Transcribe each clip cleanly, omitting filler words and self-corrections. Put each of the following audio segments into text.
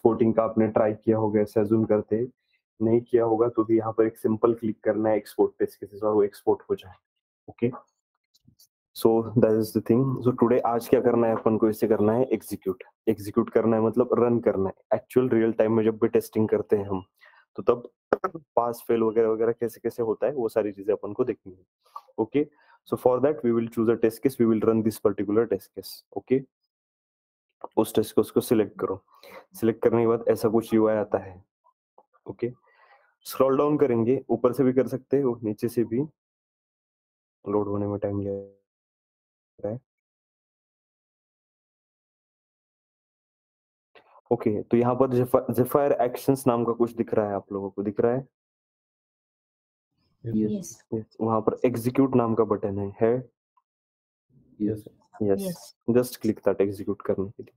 Exporting का आपने try किया होगा, ऐसे अज्यूम करते हैं। नहीं किया होगा तो भी यहाँ पर एक सिंपल क्लिक करना है एक्सपोर्ट टेस्ट केसेस और वो एक्सपोर्ट हो जाए। Okay, so that is the thing. So today आज क्या करना है अपन को, इसे करना है एग्जीक्यूट करना है, मतलब रन करना है। एक्चुअल रियल टाइम में जब भी टेस्टिंग करते हैं हम, तो तब पास फेल वगैरह वगैरह कैसे कैसे होता है वो सारी चीजें अपन को देखनी है। Okay, so for that we will choose a test case, we will run this particular test case. Okay, उस टेस्ट केस को सिलेक्ट करो। सिलेक्ट करने के बाद ऐसा कुछ यूआई आता है। ओके, स्क्रॉल डाउन करेंगे, ऊपर से भी कर सकते हो, नीचे से भी। लोड होने में टाइम ले रहा है। ओके, तो यहाँ पर ज़ेफायर एक्शंस नाम का कुछ दिख रहा है, आप लोगों को दिख रहा है? Yes. Yes, वहाँ पर एग्जीक्यूट नाम का बटन है? Yes. Yes, just click that execute करने के लिए।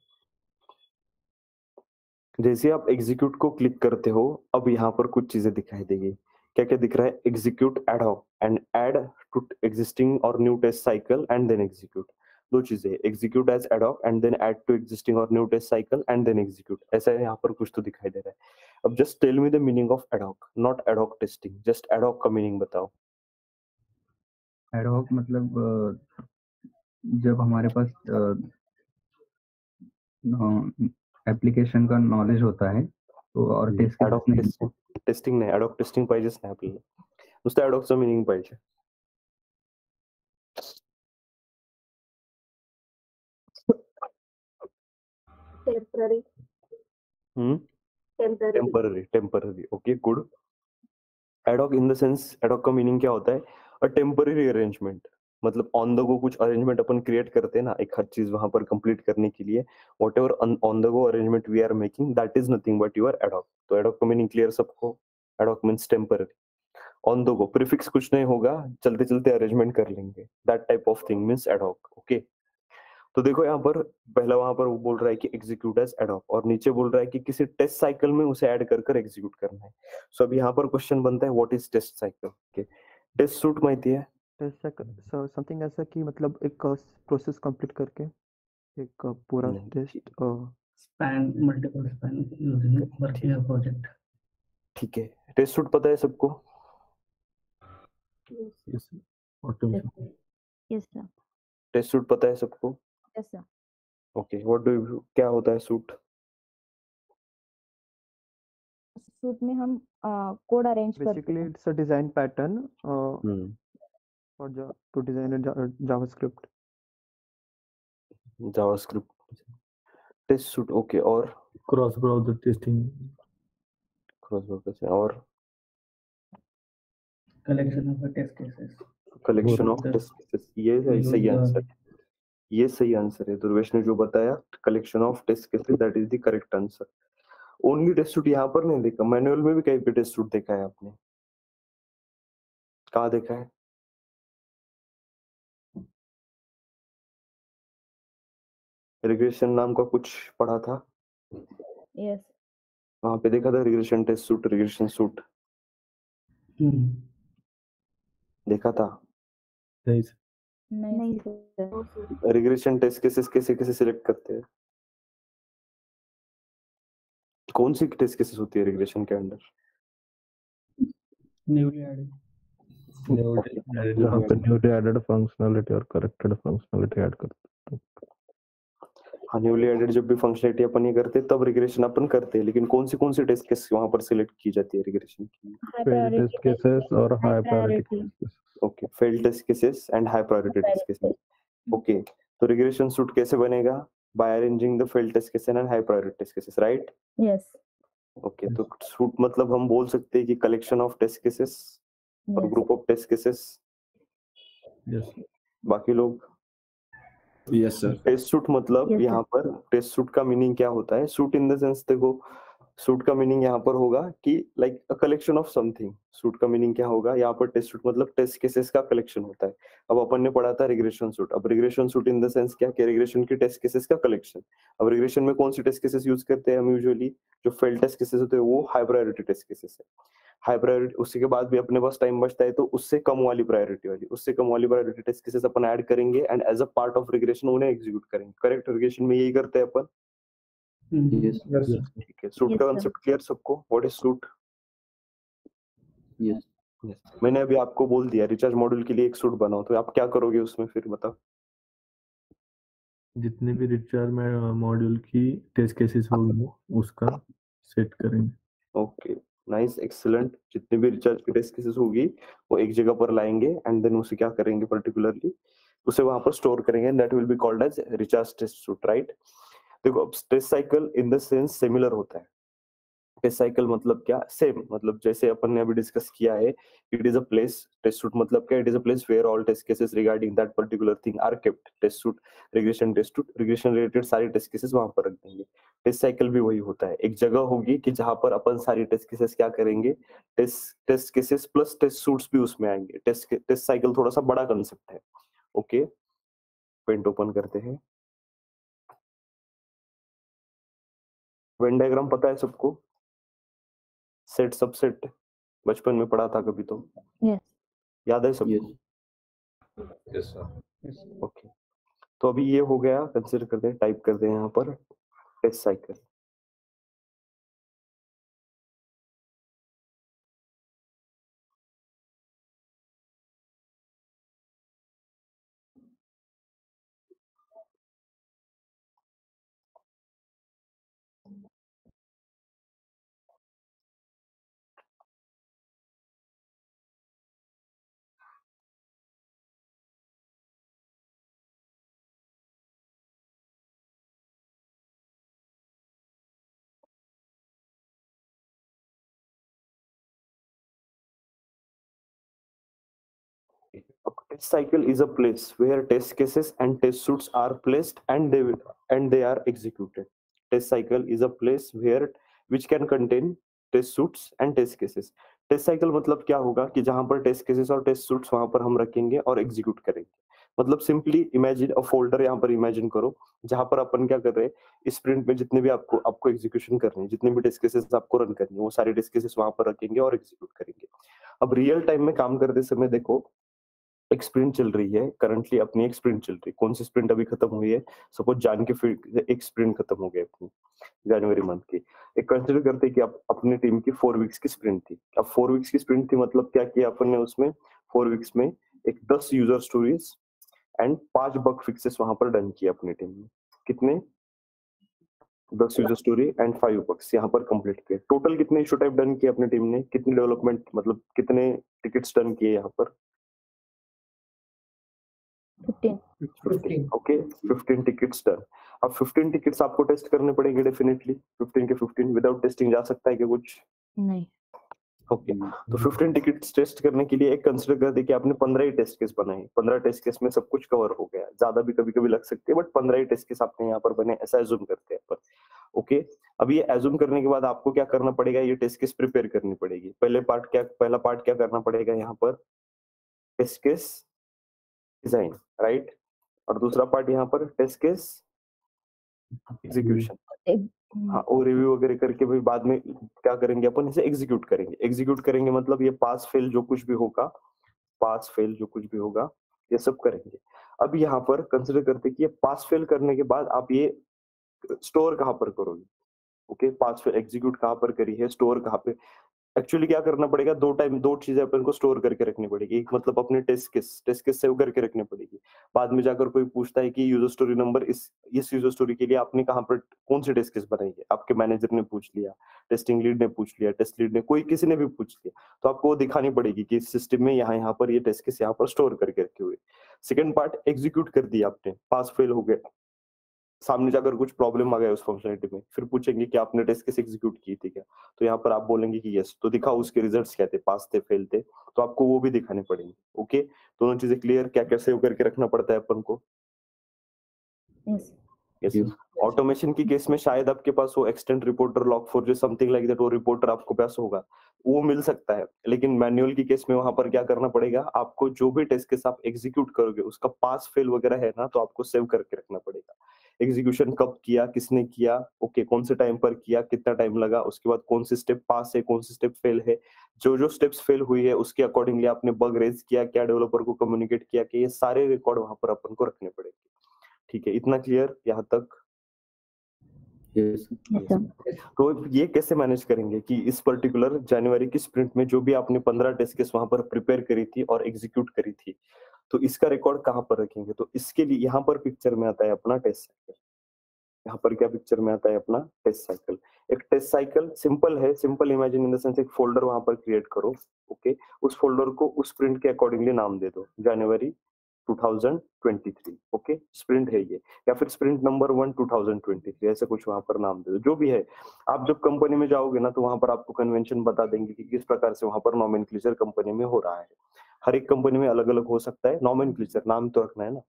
जैसे आप एग्जीक्यूट को क्लिक करते हो, अब यहाँ पर कुछ चीजें दिखाई देगी। क्या क्या दिख रहा है? Execute ad hoc and add to existing और new test cycle and then execute. दो चीजें, execute as ad hoc and then add to existing और new test cycle and then execute, ऐसा यहाँ पर कुछ तो दिखाई दे रहा है। अब just tell me the meaning of ad hoc, not ad hoc testing, just ad hoc का मीनिंग बताओ। एड हॉक मतलब जब हमारे पास एप्लीकेशन का नॉलेज होता है तो और टेस्ट एड हॉक टेस्टिंग नाही, एड हॉक टेस्टिंग पाहिजेच नाही आपल्याला, नुसतं एड हॉकचं मीनिंग पाहिजे। Temporary. Temporary. Okay, good. Ad hoc in the sense, ad hoc का मीनिंग क्या होता है? अ टेम्पररी अरेंजमेंट, मतलब ऑन द गो कुछ अरेंजमेंट अपन क्रिएट करते हैं ना, एक हर चीज वहां पर कंप्लीट करने के लिए, whatever on the go arrangement we are making, that is nothing but your ad hoc. तो एडॉक का मीनिंग क्लियर सबको? Ad hoc means temporary, on the go, prefix कुछ नहीं होगा, चलते चलते अरेंजमेंट कर लेंगे, that type of thing means ad hoc. Okay, तो देखो यहाँ पर पहला वहां पर वो बोल रहा है कि एग्जीक्यूट एज एड हॉक, और नीचे बोल रहा है कि किसी टेस्ट साइकिल में उसे ऐड कर कर एग्जीक्यूट करना है। सो अब यहाँ पर क्वेश्चन बनता है what is test cycle? Okay, test suite माहिती है? टेस्ट साइकिल समथिंग ऐसा कि मतलब एक प्रोसेस कंप्लीट करके एक पूरा नहीं, test Span, multiple span using working a project. ठीक है, टेस्ट सूट पता है सबको? Yes. Automation. Yes, sir. Test suite पता है सबको? Yes, sir. Okay, what do you, क्या होता है सूट? सूट में हम कोड अरेंज करते बेसिकली हैं। It's a design pattern hmm, for to design JavaScript. JavaScript test suite. Okay, और cross browser testing. Cross browser और Collection of the test cases. Collection of test cases, ये सही answer, ये सही answer है। दुर्वेश ने जो बताया, collection of test cases, that is the correct answer. Only test suite यहाँ पर नहीं देखा, मैनुअल में भी कहीं पे टेस्ट सूट देखा है आपने? कहाँ देखा है? रिग्रेशन नाम का कुछ पढ़ा था, Yes. वहां पे देखा था regression test suite, regression suite देखा था? नहीं sir. रिग्रेशन टेस्ट केसेस कैसे कैसे सिलेक्ट करते हैं? कौन सी टेस्ट केसेस होती है रिग्रेशन के अंदर? Newly added. जहाँ पे न्यूली एडेड फंक्शनलिटी और करेक्टेड फंक्शनलिटी ऐड करते हैं। हाँ, न्यूली एडेड जब भी फंक्शनलिटी अपन ये करते हैं तब रिग्रेशन अपन करते हैं, लेकिन कौन सी टेस्ट केस वहां पर सिलेक्ट की जाती है रिग्रेशन की? High failed priority test cases और high priority priority. Cases. Okay, failed test cases and high priority test cases. Okay, तो रिग्रेशन सूट कैसे बनेगा? By arranging the failed test cases and high priority test cases, right? Yes. Okay, तो suite मतलब हम बोल सकते हैं कि कलेक्शन ऑफ टेस्ट केसेस और Yes. Group of test cases. Yes बाकी लोग? Yes sir. टेस्ट सूट मतलब Yes, sir. यहाँ पर टेस्ट सूट का मीनिंग क्या होता है? सूट इन द सेंस, देखो सूट का मीनिंग यहाँ पर होगा कि like a collection of something. Suit का मीनिंग क्या होगा यहाँ पर? टेस्ट सूट मतलब टेस्ट केसेस का कलेक्शन होता है। अब अपन ने पढ़ा था रिग्रेशन सूट, अब regression suit in the sense क्या, कि रिग्रेशन की टेस्ट केसेस का कलेक्शन। अब रिग्रेशन में कौन सी टेस्ट केसेस यूज करते हैं हम यूजुअली? जो फेल्ड टेस्ट केसेस होते हैं वो हाई प्रायोरिटी टेस्ट केसेस है। हाई प्रायोरिटी, उसके बाद भी अपने पास टाइम बचता है तो उससे कम वाली प्रायोरिटी वाली, उससे कम वाली प्रायोरिटी टेस्ट केसेस अपन ऐड करेंगे and as a part of regression उन्हें एग्जीक्यूट करेंगे। करेक्ट? रिग्रेशन में यही करते हैं अपन। Yes. Yes. ठीक है, सूट Yes, का sir. कंसेप्ट क्लियर सबको? What is suite? Yes. मैंने अभी आपको बोल दिया रिचार्ज मॉड्यूल के लिए एक सूट बनाओ, तो आप क्या करोगे उसमें फिर बताओ? जितने भी रिचार्ज मॉड्यूल की टेस्ट केसेस होंगे उसका सेट करेंगे। Okay, nice, excellent. जितने भी रिचार्ज की टेस्ट केसेस होगी वो एक जगह पर लाएंगे एंड देन उसे क्या करेंगे, पर्टिकुलरली उसे वहां पर स्टोर करेंगे and that will be called as recharge test suite, right? देखो, अब test cycle in the sense similar होता है। टेस्ट साइकिल मतलब क्या? सेम, मतलब जैसे अपन ने अभी डिस्कस किया है, it is a place. Test suite मतलब क्या? It is a place where all test cases regarding that particular thing are kept. Test suite, regression test suite, regression related सारी टेस्ट केसेस वहां पर रख देंगे। टेस्ट साइकिल भी वही होता है, एक जगह होगी कि जहां पर अपन सारी टेस्ट केसेस क्या करेंगे, test cases plus test suites भी उसमें आएंगे। टेस्ट साइकिल थोड़ा सा बड़ा कंसेप्ट है। ओके, पेंट ओपन करते हैं। वेन डायग्राम पता है सबको? सेट सबसेट बचपन में पढ़ा था कभी तो, Yes. याद है सबको? Yes sir. ओके, तो अभी ये हो गया, कंसिडर करते हैं, टाइप करते हैं यहाँ पर test cycle. Test cycle is a place where test cases and test suits are placed and they are executed. Test cycle is a place where which can contain test suits and test cases. Test cycle मतलब क्या होगा कि जहां पर test cases और test suites वहां पर हम रखेंगे और एग्जीक्यूट करेंगे। मतलब सिंपली इमेजिन अ फोल्डर, यहाँ पर इमेजिन करो जहां पर अपन क्या कर रहे हैं, स्प्रिंट में जितने भी आपको एग्जीक्यूशन करने हैं, जितने भी टेस्ट केसेस आपको रन करनी है, वो सारे टेस्ट केसेस वहां पर रखेंगे और एग्जीक्यूट करेंगे। अब रियल टाइम में काम करते समय देखो, एक स्प्रिंट चल रही है करंटली, अपनी एक स्प्रिंट चल रही है। कौन सी स्प्रिंट अभी खत्म हुई है? सपोज जान के फिर एक स्प्रिंट खत्म हो गई अपनी जनवरी मंथ की। एक कंसिडर करते हैं कि अपनी टीम की 4 वीक्स की स्प्रिंट थी। अब 4 वीक्स की स्प्रिंट थी मतलब क्या किया अपन ने उसमें, 4 वीक्स में एक 10 user stories and 5 bug fixes वहां पर डन किए अपनी टीम ने। कितने? 10 यूजर स्टोरी एंड 5 बग्स यहाँ पर कंप्लीट किए। टोटल कितने इशू टाइप डन किए अपनी टीम ने? कितने डेवलपमेंट, मतलब कितने टिकट्स डन किए यहाँ पर? 15. 15. Okay, 15 tickets done. अब 15 टिकट्स आपको टेस्ट करने पड़ेंगे डेफिनेटली। 15 के 15 विदाउट टेस्टिंग जा सकता है क्या कुछ? नहीं. ओके, तो 15 टिकट्स टेस्ट करने के लिए एक कंसिडर कर दे कि आपने 15 ही टेस्ट केस बनाए। 15 टेस्ट केस में सब कुछ कवर हो गया। ज्यादा भी कभी कभी लग सकते हैं, बट 15 ही टेस्ट केस आपने यहाँ पर बने, ऐसा एज्यूम करते हैं अपन। ओके, अब ये एज्यूम करने के बाद आपको क्या करना पड़ेगा, ये टेस्ट केस प्रिपेयर करनी पड़ेगी। पहला पार्ट क्या करना पड़ेगा यहाँ पर? Test case design, right? और दूसरा पार्ट यहाँ पर टेस्ट केस एग्जीक्यूशन। हाँ, और रिव्यू वगैरह करके भी बाद में क्या करेंगे अपन, इसे एग्जीक्यूट करेंगे। एग्जीक्यूट करेंगे मतलब ये पास फेल जो कुछ भी होगा, पास फेल जो कुछ भी होगा, ये सब करेंगे। अब यहाँ पर कंसिडर करते कि ये पास फेल करने के बाद आप ये स्टोर कहाँ पर करोगे? ओके, पास फेल एग्जीक्यूट कहाँ पर करी है, स्टोर कहाँ पे? एक्चुअली क्या करना पड़ेगा, दो चीजें अपन को स्टोर करके रखनी पड़ेगी। एक मतलब अपने टेस्ट केस सेव करके रखने पड़ेगी। बाद में जाकर कोई पूछता है कि यूजर स्टोरी नंबर, इस यूजर स्टोरी के लिए आपने कहाँ पर कौन सी टेस्ट केस बनाई है, आपके मैनेजर ने पूछ लिया, टेस्टिंग लीड ने पूछ लिया, टेस्ट लीड ने, कोई किसी ने भी पूछ लिया, तो आपको वो दिखानी पड़ेगी कि इस सिस्टम में यहाँ पर ये टेस्ट केस यहाँ पर स्टोर करके रखे हुए। सेकंड पार्ट, एग्जीक्यूट कर दिया आपने, पास फेल हो गया, सामने जाकर कुछ प्रॉब्लम आ गया उस फंक्शनलिटी में, फिर पूछेंगे कि आपने टेस्ट केस एग्जीक्यूट की थी क्या? तो यहाँ पर आप बोलेंगे कि यस, तो दिखाओ उसके रिजल्ट्स क्या थे, पास थे, फेल थे, तो आपको वो भी दिखाने पड़ेंगे। ओके, दोनों चीजें क्लियर? क्या क्या सेव करके रखना पड़ता है अपन को? Yes. यस। ऑटोमेशन की केस में शायद आपके पास वो extend reporter, log four, something like that, वो रिपोर्टर आपको पास होगा, वो मिल सकता है। लेकिन मैनुअल की केस में वहां पर क्या करना पड़ेगा आपको, जो भी टेस्ट केस आप एग्जीक्यूट करोगे उसका पास फेल वगैरह है ना, तो आपको सेव करके रखना पड़ेगा। एग्जीक्यूशन कब किया, किसने किया, ओके, कौन से टाइम पर किया, कितना टाइम लगा, उसके बाद कौन सी स्टेप पास है, कौन सी स्टेप फेल है, जो जो स्टेप्स फेल हुई है उसके अकॉर्डिंगली आपने बग रेज किया, क्या डेवलपर को कम्युनिकेट किया, कि ये सारे रिकॉर्ड वहां पर अपन को रखने पड़ेंगे। ठीक है, इतना क्लियर यहाँ तक? Yes. Yes, sir. तो ये कैसे मैनेज करेंगे कि इस पर्टिकुलर जनवरी की स्प्रिंट में जो भी आपने 15 टेस्ट केस वहां पर प्रिपेयर करी थी और एग्जीक्यूट करी थी, तो इसका रिकॉर्ड कहाँ पर रखेंगे? तो इसके लिए यहाँ पर पिक्चर में आता है अपना टेस्ट साइकिल। यहाँ पर क्या पिक्चर में आता है अपना टेस्ट साइकिल। एक टेस्ट साइकिल सिंपल है, simple imagine in the sense एक फोल्डर वहां पर क्रिएट करो, ओके। उस फोल्डर को उस स्प्रिंट के अकॉर्डिंगली नाम दे दो, जनवरी 2023, ओके। स्प्रिंट है ये, या फिर स्प्रिंट नंबर 1 2023 ऐसा कुछ वहां पर नाम दे दो, जो भी है। आप जब कंपनी में जाओगे ना तो वहां पर आपको कन्वेंशन बता देंगे कि किस प्रकार से वहां पर नॉमेनक्लेचर कंपनी में हो रहा है। हर एक कंपनी में अलग अलग हो सकता है नॉमेनक्लेचर, नाम तो रखना है ना,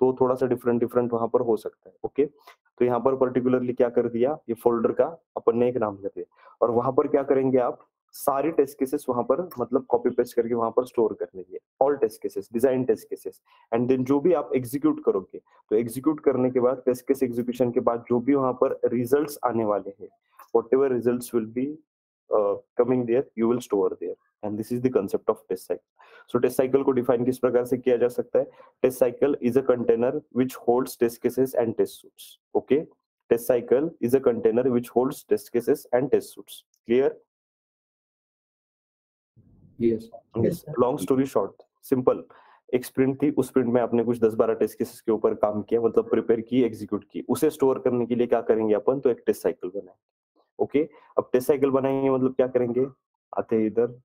तो थोड़ा सा डिफरेंट डिफरेंट वहां पर हो सकता है, ओके। तो यहाँ पर पर्टिकुलरली क्या कर दिया, ये फोल्डर का अपन ने एक नाम कर दिया, और वहां पर क्या करेंगे आप, सारे टेस्ट केसेस वहां पर मतलब कॉपी पेस्ट करके वहां पर स्टोर कर लेंगे, all test cases, design test cases. And then जो भी आप एग्जीक्यूट करोगे, तो एग्जीक्यूट करने के बाद टेस्ट केस एग्जीक्यूशन के बाद जो भी वहां पर रिजल्ट्स आने वाले हैं, whatever results will be coming there, you will store there. And this is the concept of test cycle. So test cycle को डिफाइन किस प्रकार से किया जा सकता है? Test cycle is a container which holds test cases and test suites, okay. Test cycle is a container which holds test cases and test suites. Clear? Yes. Yes. Long story short, simple, एक sprint थी, उस sprint में आपने कुछ 10-12 test cases के ऊपर काम किया, मतलब प्रिपेयर की, एग्जीक्यूट की। उसे स्टोर करने के लिए क्या करेंगे अपन? तो एक टेस्ट साइकिल बनाएंगे, ओके। अब टेस्ट साइकिल बनाएंगे मतलब क्या करेंगे? आते हैं इधर,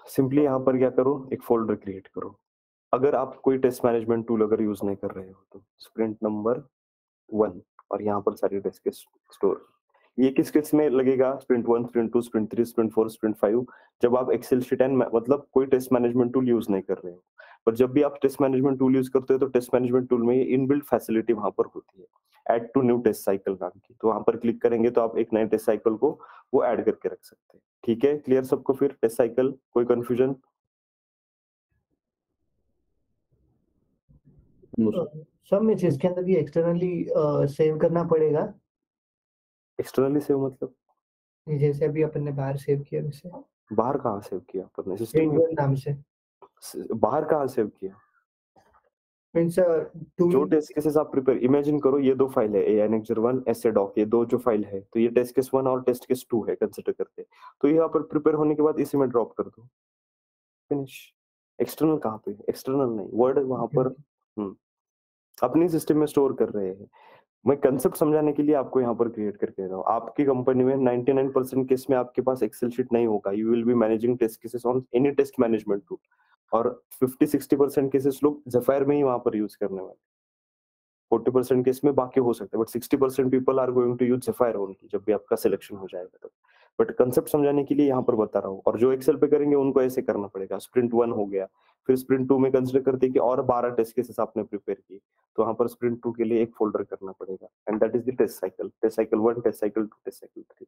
सिंपली यहाँ पर क्या करो, एक फोल्डर क्रिएट करो। अगर आप कोई टेस्ट मैनेजमेंट टूल अगर यूज नहीं कर रहे हो तो स्प्रिंट नंबर 1 और यहाँ पर सारी टेस्ट केस स्टोर। ये किस किस में लगेगा? Sprint 1, sprint 2, sprint 3, sprint 4, sprint 5, जब आप एक्सेल शीट एंड मतलब कोई टेस्ट मैनेजमेंट टूल यूज नहीं कर रहे हो। पर जब भी आप टेस्ट मैनेजमेंट टूल यूज करते हो तो टेस्ट मैनेजमेंट टूल में ये इनबिल्ट फैसिलिटी वहां पर होती है, add to new test cycle नाम की। तो वहां पर क्लिक करेंगे तो आप एक नए टेस्ट साइकिल को वो ऐड करके रख सकते हैं। ठीक है, क्लियर सबको? फिर टेस्ट साइकिल, कोई कंफ्यूजन? No, sir. सब में इसके अंदर भी एक्सटर्नली सेव करना पड़ेगा, एक्सटर्नली सेव मतलब? जैसे अभी अपन ने बाहर सेव किया वैसे बाहर कहाँ सेव किया अपन ने? सिस्टम में? नाम से बाहर कहाँ सेव किया? मींस जो टूल टेस्ट केसेस आप प्रिपेयर, इमेजिन करो ये दो फाइल है, एनेक्जर 1, एसे डॉक, ये दो जो फाइल है, तो ये टेस्ट केस 1 और टेस्ट केस 2 है कंसीडर करते। तो यहाँ पर प्रिपेयर होने के बाद इसी में ड्रॉप कर दो, फिनिश। एक्सटर्नल कहाँ पे? एक्सटर्नल नहीं, वर्ड वहां पर अपने सिस्टम में स्टोर कर रहे हैं। मैं कंसेप्ट समझाने के लिए आपको यहाँ पर क्रिएट करके दे रहा हूँ। आपकी कंपनी में 99% केस में आपके पास एक्सेल शीट नहीं होगा, you will be managing test cases on any test management tool, और 50-60% केसेस लोग ज़ेफायर में ही वहां पर यूज करने वाले। 40% केस में बाकी हो सकता है, but 60% people are going to use Zephyr only जब भी आपका सिलेक्शन हो जाएगा तब। बट कंसेप्ट समझाने के लिए यहाँ पर बता रहा हूँ। और जो एक्सेल पे करेंगे उनको ऐसे करना पड़ेगा। स्प्रिंट 1 हो गया, फिर स्प्रिंट 2 में कंसिडर करते हैं कि और 12 टेस्ट केसेस आपने प्रिपेयर की, तो वहां पर स्प्रिंट 2 के लिए एक फोल्डर करना पड़ेगा, and that is the test cycle. Test cycle 1, test cycle 2, test cycle 3,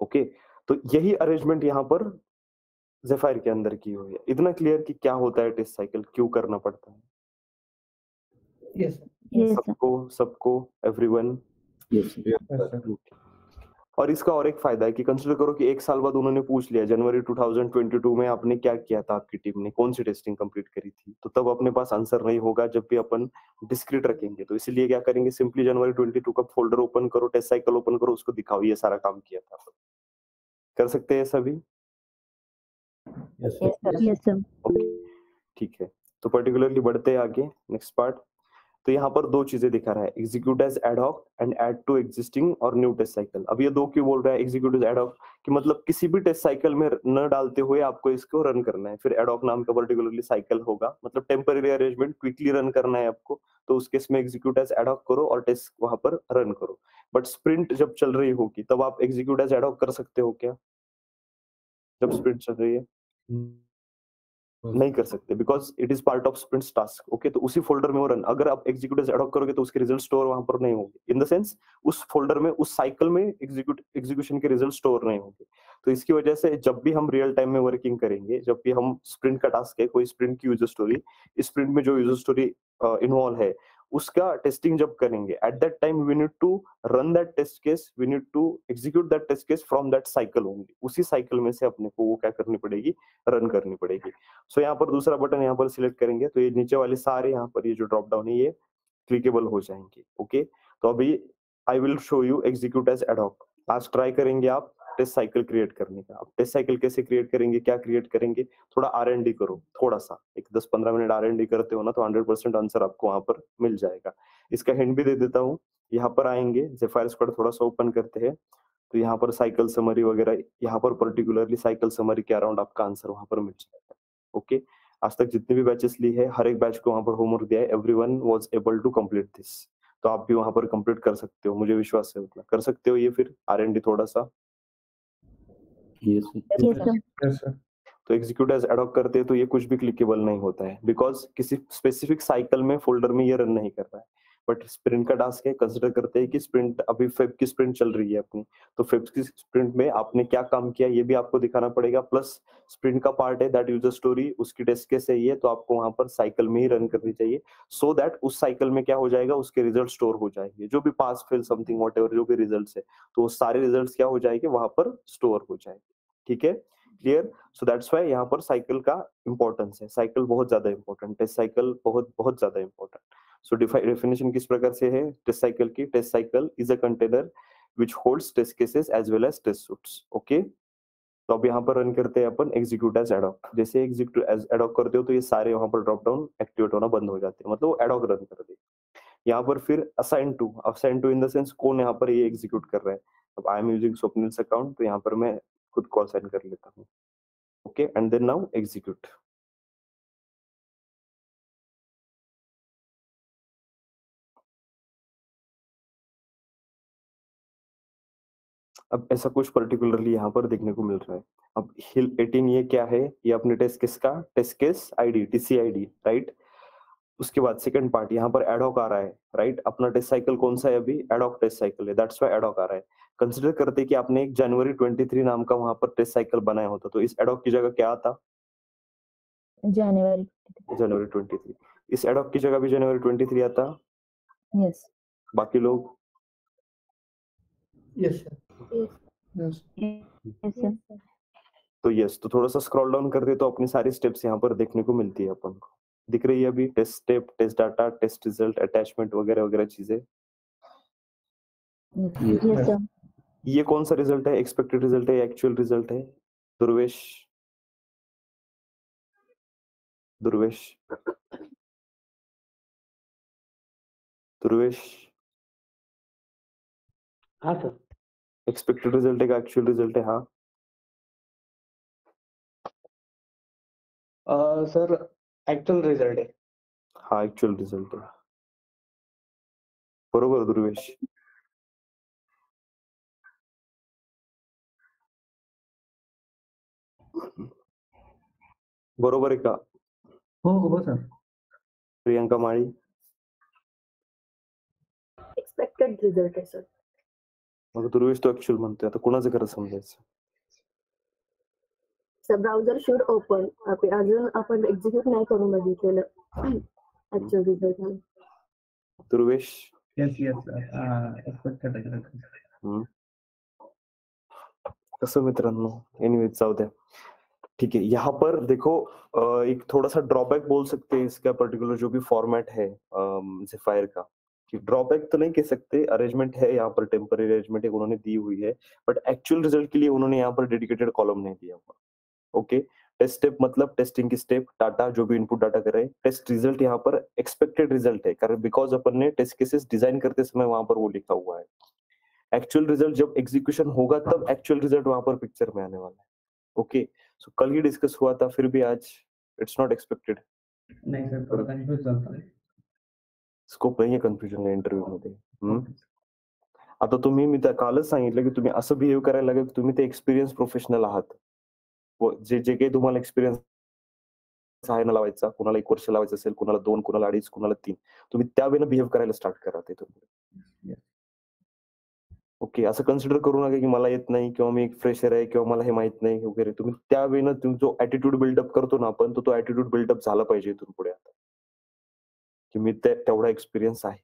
okay. तो यही अरेंजमेंट यहाँ पर ज़ेफायर के अंदर की हुई है। इतना क्लियर कि क्या होता है टेस्ट साइकिल, क्यों करना पड़ता है? Yes Yes, sir. सबको एवरीवन? Yes. और इसका और एक फायदा है कि कंसीडर करो कि एक साल बाद उन्होंने पूछ लिया जनवरी 2022 में आपने क्या किया था, आपकी टीम ने कौन सी टेस्टिंग कंप्लीट करी थी, तो तब अपने पास आंसर नहीं होगा जब भी अपन डिस्क्रीट रखेंगे। तो इसीलिए क्या करेंगे, सिंपली जनवरी 22 का फोल्डर ओपन करो, टेस्ट साइकिल ओपन करो, उसको दिखाओ ये सारा काम किया था। कर सकते हैं सभी? Yes, sir. ओके, ठीक है। तो पर्टिकुलरली बढ़ते हैं आगे, नेक्स्ट पार्ट। तो यहाँ पर दो चीजें दिखा रहा है, execute as ad hoc and add to existing और न्यू टेस्ट साइकिल। अब ये दो क्यों बोल रहा है एग्जीक्यूट एज एड हॉक? कि मतलब किसी भी टेस्ट साइकिल में न डालते हुए आपको इसको रन करना है। फिर एड हॉक नाम का पर्टिकुलरली साइकिल होगा, मतलब टेम्पररी अरेंजमेंट, क्विकली रन करना है आपको, तो उस केस में एग्जीक्यूट एज एड हॉक करो और टेस्ट वहां पर रन करो। बट स्प्रिंट जब चल रही होगी तब आप एग्जीक्यूट एज एड हॉक कर सकते हो क्या? जब स्प्रिंट चल रही है नहीं कर सकते, because it is part of sprints task, okay. तो उसी फोल्डर में वो रन, अगर आप एग्जीक्यूट एज एड हॉक करोगे तो उसके रिजल्ट स्टोर वहां पर नहीं होंगे, इन द सेंस उस फोल्डर में, उस साइकिल में एग्जीक्यूशन के रिजल्ट स्टोर नहीं होंगे। तो इसकी वजह से जब भी हम रियल टाइम में वर्किंग करेंगे, जब भी हम स्प्रिंट का टास्क है, कोई स्प्रिंट की यूजर स्टोरी, इस स्प्रिंट में जो यूजर स्टोरी इन्वॉल्व है उसका टेस्टिंग जब करेंगे, at that time we need to run that test case, we need to execute that test case from that cycle only. उसी साइकिल में से अपने को वो क्या करनी पड़ेगी, रन करनी पड़ेगी। सो यहाँ पर दूसरा बटन यहाँ पर सिलेक्ट करेंगे तो ये नीचे वाले सारे यहाँ पर ये जो ड्रॉप डाउन है ये क्लिकेबल हो जाएंगे। ओके, तो अभी I will show you execute as ad hoc. आज ट्राई करेंगे आप टेस्ट साइकिल क्रिएट करने का। अब टेस्ट साइकिल कैसे क्रिएट करेंगे, क्या क्रिएट करेंगे, थोड़ा R&D करो, थोड़ा सा एक 10-15 मिनट R&D करते हो ना तो 100% आंसर आपको वहां पर मिल जाएगा। इसका हिंट भी दे देता हूँ। यहाँ पर आएंगे, ज़ेफायर स्क्वाड थोड़ा सा ओपन करते हैं तो यहाँ पर साइकिल समरी वगैरह, यहाँ पर पर्टिकुलरली साइकिल समरी के अराउंड आपका आंसर वहां पर मिल जाएगा। ओके, आज तक जितनी भी बैचेस ली है, हर एक बैच को वहां पर होमवर्क दिया है, everyone was able to complete this. तो आप भी वहां पर कंप्लीट कर सकते हो, मुझे विश्वास है उतना कर सकते हो। ये फिर R&D थोड़ा सा। Yes, sir. तो एग्जीक्यूट एज एडॉक करते हैं तो ये कुछ भी क्लिकेबल नहीं होता है, बिकॉज किसी स्पेसिफिक साइकिल में फोल्डर में ये रन नहीं कर रहा है। बट स्प्रिंट का टास्क है, कंसिडर करते हैं कि स्प्रिंट अभी फेब की स्प्रिंट चल रही है अपनी, तो फेब की स्प्रिंट में आपने क्या काम किया ये भी आपको दिखाना पड़ेगा, प्लस स्प्रिंट का पार्ट है दैट यूजर स्टोरी, उसकी टेस्ट केस है ये, तो आपको वहां पर साइकिल में ही रन करनी चाहिए, सो दैट उस साइकिल में क्या हो जाएगा, उसके रिजल्ट स्टोर हो जाएंगे, जो भी पास फेल समथिंग व्हाटएवर जो भी रिजल्ट्स है, तो वो सारे रिजल्ट्स क्या हो जाएंगे वहां पर स्टोर हो जाएंगे। ठीक है, क्लियर? सो दैट्स व्हाई यहाँ पर साइकिल का इंपॉर्टेंस है, साइकिल बहुत ज्यादा इंपॉर्टेंट है, साइकिल बहुत बहुत ज्यादा इंपॉर्टेंट। सो डेफिनेशन किस प्रकार से है टेस्ट साइकिल की? Test cycle is a container which holds test cases as well as test suites. Okay, तो अब यहाँ पर रन करते हैं अपन एग्जीक्यूट एज एडॉक। जैसे एग्जीक्यूट एज एडॉक करते हो तो ये सारे वहां पर ड्रॉप डाउन एक्टिवेट होना बंद हो जाते हैं, मतलब एडॉक रन कर दे। यहाँ पर फिर assign to in the sense कौन यहाँ पर ये एग्जीक्यूट कर रहा है। अब I am using Swapnil account, तो यहाँ पर मैं खुद को असाइन कर लेता हूँ। Okay, and then now execute. अब ऐसा कुछ पर्टिकुलरली यहाँ पर देखने को मिल रहा है। अब हिल 18 ये क्या है, ये अपने टेस्ट केस का test case ID TCID, right. उसके बाद सेकंड पार्ट यहाँ पर एडॉक आ रहा है, राइट। अपना टेस्ट साइकिल कौन सा है अभी? एडॉक टेस्ट साइकिल है, दैट्स व्हाई एडॉक आ रहा है। कंसिडर करते कि आपने एक जनवरी 23 नाम का वहां पर टेस्ट साइकिल बनाया होता, तो इस एडॉक की जगह क्या आता? जनवरी जनवरी 23। इस एडॉक की जगह भी जनवरी 23 आता? यस बाकी लोग? Yes sir. Yes. Yes sir तो यस, तो थोड़ा सा स्क्रॉल डाउन कर दे तो अपनी सारी स्टेप्स यहाँ पर देखने को मिलती है अपन को, दिख रही है अभी test step, test data, test result, attachment वगैरह वगैरह चीजें। यस सर ये कौन सा रिजल्ट है? एक्सपेक्टेड रिजल्ट है, एक्चुअल रिजल्ट है? दुर्वेश, दुर्वेश, दुर्वेश, हाँ सर। एक्सपेक्टेड रिजल्ट है का एक्चुअल रिजल्ट है? हाँ सर एक्चुअल रिजल्ट है। हाँ एक्चुअल रिजल्ट है, बरोबर दुर्वेश? बरोबर आहे का? हो सर. प्रियंका माळी? एक्सपेक्टेड रिझल्ट आहे सर. मग दुर्वेश तो ऍक्च्युअल म्हणतोय, आता कोणाचं खरं समजायचं? सर ब्राउझर शुड ओपन, अजून आपण एक्झिक्यूट नाही करून बघितलेलं ऍक्च्युअल रिझल्ट म्हणून. दुर्वेश? Yes, expected result. कसं मित्रांनो, एनीवेज जाऊ द्या, ठीक है। यहाँ पर देखो एक थोड़ा सा ड्रॉबैक बोल सकते हैं इसका पर्टिकुलर जो भी फॉर्मेट है ज़ेफायर का, कि ड्रॉबैक तो नहीं कह सकते, अरेंजमेंट है यहाँ पर, टेम्पररी अरेंजमेंट एक उन्होंने दी हुई है, बट एक्चुअल रिजल्ट के लिए उन्होंने यहाँ पर डेडिकेटेड कॉलम नहीं दिया हुआ। ओके, टेस्ट स्टेप मतलब टेस्टिंग की स्टेप, डाटा जो भी इनपुट डाटा कर रहे हैं, टेस्ट रिजल्ट यहाँ पर एक्सपेक्टेड रिजल्ट है, कारण बिकॉज अपन ने टेस्ट केसेस डिजाइन करते समय वहां पर वो लिखा हुआ है। एक्चुअल रिजल्ट जब एग्जीक्यूशन होगा तब एक्चुअल रिजल्ट वहां पर पिक्चर में आने वाला है। ओके, सो कल ही डिस्कस हुआ था, फिर भी आज इट्स नॉट एक्सपेक्टेड। नाही सर, थोडं कन्फ्युज झालं. स्कोप नाही आहे कन्फ्युजन इंटरव्ह्यू मध्ये. आता तुम्ही, मी त्या कालच सांगितलं की तुम्ही असं बिहेव करायला लागेल की तुम्ही ते एक्सपिरियन्स प्रोफेशनल आहात, व जे जे काही तुम्हाला एक्सपिरियन्स आहे ना लावायचा, कुणाला 1 वर्ष लावायचं असेल, कुणाला 2, कुणाला 2.5, कुणाला 3, तुम्ही त्यावेळेला बिहेव करायला स्टार्ट करा ते तुम्ही. ओके, असं कन्सिडर करू नका की मला येत नाही किंवा मी एक फ्रेशर आहे किंवा मला हे माहित नाही वगैरे. तुम्ही त्यावेळेला जो ऍटिट्यूड बिल्डअप करतो ना आपण, तो ऍटिट्यूड बिल्डअप झाला पाहिजे इथून पुढे आता, की मी तेवढा एक्सपिरियन्स आहे,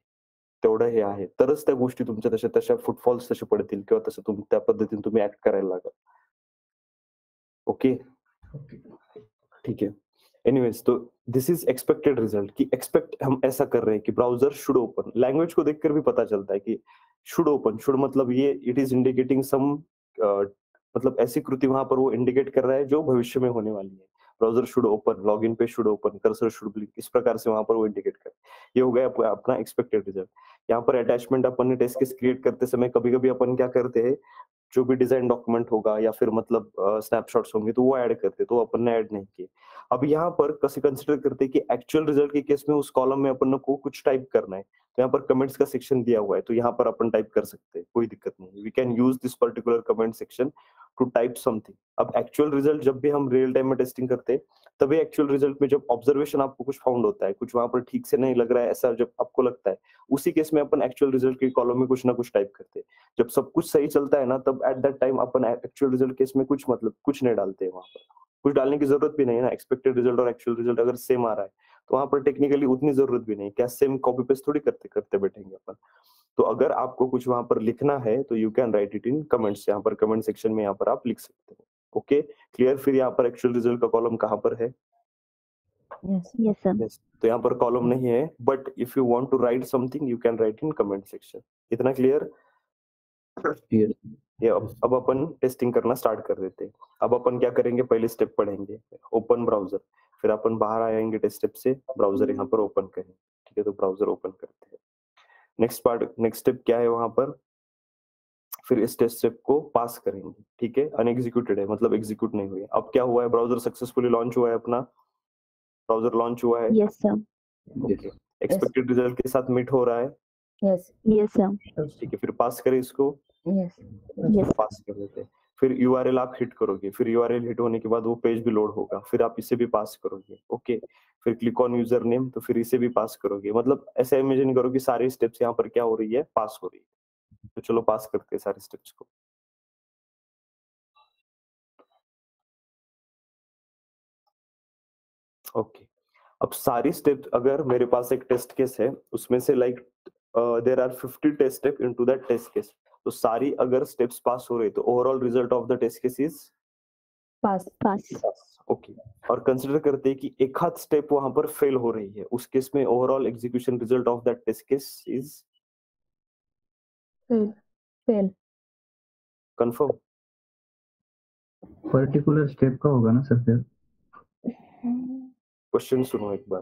तेवढं हे आहे, तरच त्या गोष्टी तुमच्या तशा फुटफॉल्स तसे पडतील किंवा तसं तुम्ही त्या पद्धतीने तुम्ही ऍक्ट करायला लागाल. ओके, ठीक आहे. एनीवेज, तो दिस इज एक्सपेक्टेड रिजल्ट कि एक्सपेक्ट हम ऐसा कर रहे हैं कि ब्राउजर शुड ओपन। लैंग्वेज को देखकर भी पता चलता है कि शुड ओपन, शुड मतलब ये इट इज इंडिकेटिंग सम, मतलब ऐसी कृति वहां पर वो इंडिकेट कर रहा है जो भविष्य में होने वाली है। ब्राउजर शुड ओपन, लॉगिन पे should open, cursor should blink, इस प्रकार से वहां पर वो इंडिकेट कर। ये हो गया अपना एक्सपेक्टेड रिजल्ट। यहाँ पर अटैचमेंट अपन ने टेस्ट केस क्रिएट करते समय कभी कभी अपन क्या करते हैं, जो भी डिजाइन डॉक्यूमेंट होगा या फिर मतलब स्नैपशॉट्स होंगे तो वो ऐड करते, तो अपन ने ऐड नहीं किए। अब यहाँ पर कैसे कंसिडर करते कि एक्चुअल रिजल्ट के केस में उस कॉलम में अपन को कुछ टाइप करना है, तो यहाँ पर कमेंट्स का सेक्शन दिया हुआ है, तो यहाँ पर अपन टाइप कर सकते हैं, कोई दिक्कत नहीं। We can use this particular comment section to type something. अब एक्चुअल रिजल्ट जब भी हम रियल टाइम में टेस्टिंग करते हैं, तभी एक्चुअल रिजल्ट में जब ऑब्जर्वेशन आपको कुछ फाउंड होता है, कुछ वहां पर ठीक से नहीं लग रहा है ऐसा जब आपको लगता है, उसी केस में अपन एक्चुअल रिजल्ट के कॉलम में कुछ ना कुछ टाइप करते हैं। जब सब कुछ सही चलता है ना, तब eight that time upon actual result case में कुछ मतलब कुछ नहीं डालते हैं, वहां पर कुछ डालने की जरूरत भी नहीं है ना। एक्सपेक्टेड रिजल्ट और एक्चुअल रिजल्ट अगर सेम आ रहा है तो वहां पर टेक्निकली उतनी जरूरत भी नहीं, क्या सेम कॉपी पेस्ट थोड़ी करते करते बैठेंगे अपन। तो अगर आपको कुछ वहां पर लिखना है तो you can right it in comments, यहाँ पर कमेंट सेक्शन में यहाँ पर आप लिख सकते हो। Okay, clear. फिर यहाँ पर एक्चुअल रिजल्ट का कॉलम कहाँ पर है? yes sir. Yes. तो यहाँ पर कॉलम नहीं है, but if you want to write something you can write in comment section. इतना क्लियर? ये अब अपन टेस्टिंग करना स्टार्ट कर देते हैं। अब अपन क्या करेंगे, पहले स्टेप पढ़ेंगे, ओपन ब्राउजर। फिर अपन बाहर आएंगे टेस्ट स्टेप से, ब्राउजर यहाँ पर ओपन करेंगे। ठीक है, तो ब्राउजर ओपन करते हैं। नेक्स्ट स्टेप क्या है वहां पर? फिर इस टेस्ट स्टेप को पास करेंगे। ठीक है, अनएग्जीक्यूटेड है, मतलब एग्जीक्यूट नहीं हुई है। अब क्या हुआ है, ब्राउजर सक्सेसफुली लॉन्च हुआ है, अपना ब्राउजर लॉन्च हुआ है। yes sir. Okay, expected result के साथ मीट हो रहा है। yes sir. ठीक है, फिर पास करें इसको। yes पास कर देते हैं। फिर यूआरएल आप हिट करोगे, फिर यूआरएल हिट होने के बाद वो पेज भी लोड होगा, फिर आप इसे भी पास करोगे। ओके, फिर क्लिक ऑन यूजर नेम, तो फिर इसे भी पास करोगे। मतलब ऐसे इमेजिन करो कि सारी स्टेप्स यहाँ पर क्या हो रही है, पास हो रही है। तो चलो पास करते हैं सारे स्टेप्स को। ओके, अब सारी स्टेप्स, अगर मेरे पास एक टेस्ट केस है, उसमें से like there are 50 test step into that test case, तो सारी अगर स्टेप्स पास हो रही तो overall result of the test case is pass. Okay. और कंसिडर करते हैं कि एक हाथ स्टेप वहां पर फेल हो रही है, उस केस में overall execution result of that test case is fail. Confirm. Particular step का होगा ना सर फिर? क्वेश्चन सुनो एक बार।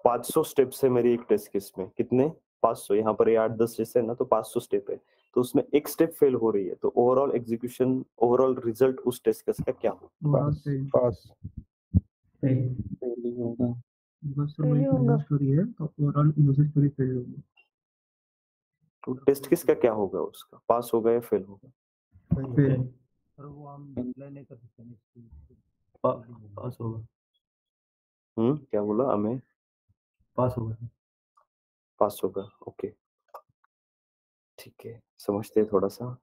500 स्टेप्स है मेरी एक टेस्ट केस में, कितने? 500। यहाँ पर ये 8-10 जैसे है ना, तो 500 स्टेप है, तो उसमें एक स्टेप फेल हो रही है, तो ओवरऑल एग्जीक्यूशन, ओवरऑल रिजल्ट उस टेस्ट केस का क्या होगा? पास होगा। स्टोरी है तो ओवरऑल यूजर स्टोरी फेल होगी। तो टेस्ट केस का क्या होगा, उसका पास होगा या फेल होगा? फेल। और वो हम अप्लाई नहीं कर सकते पास होगा। क्या बोला हमें? पास होगा। पास होगा। ओके, ठीक है, समझते हैं थोड़ा सा।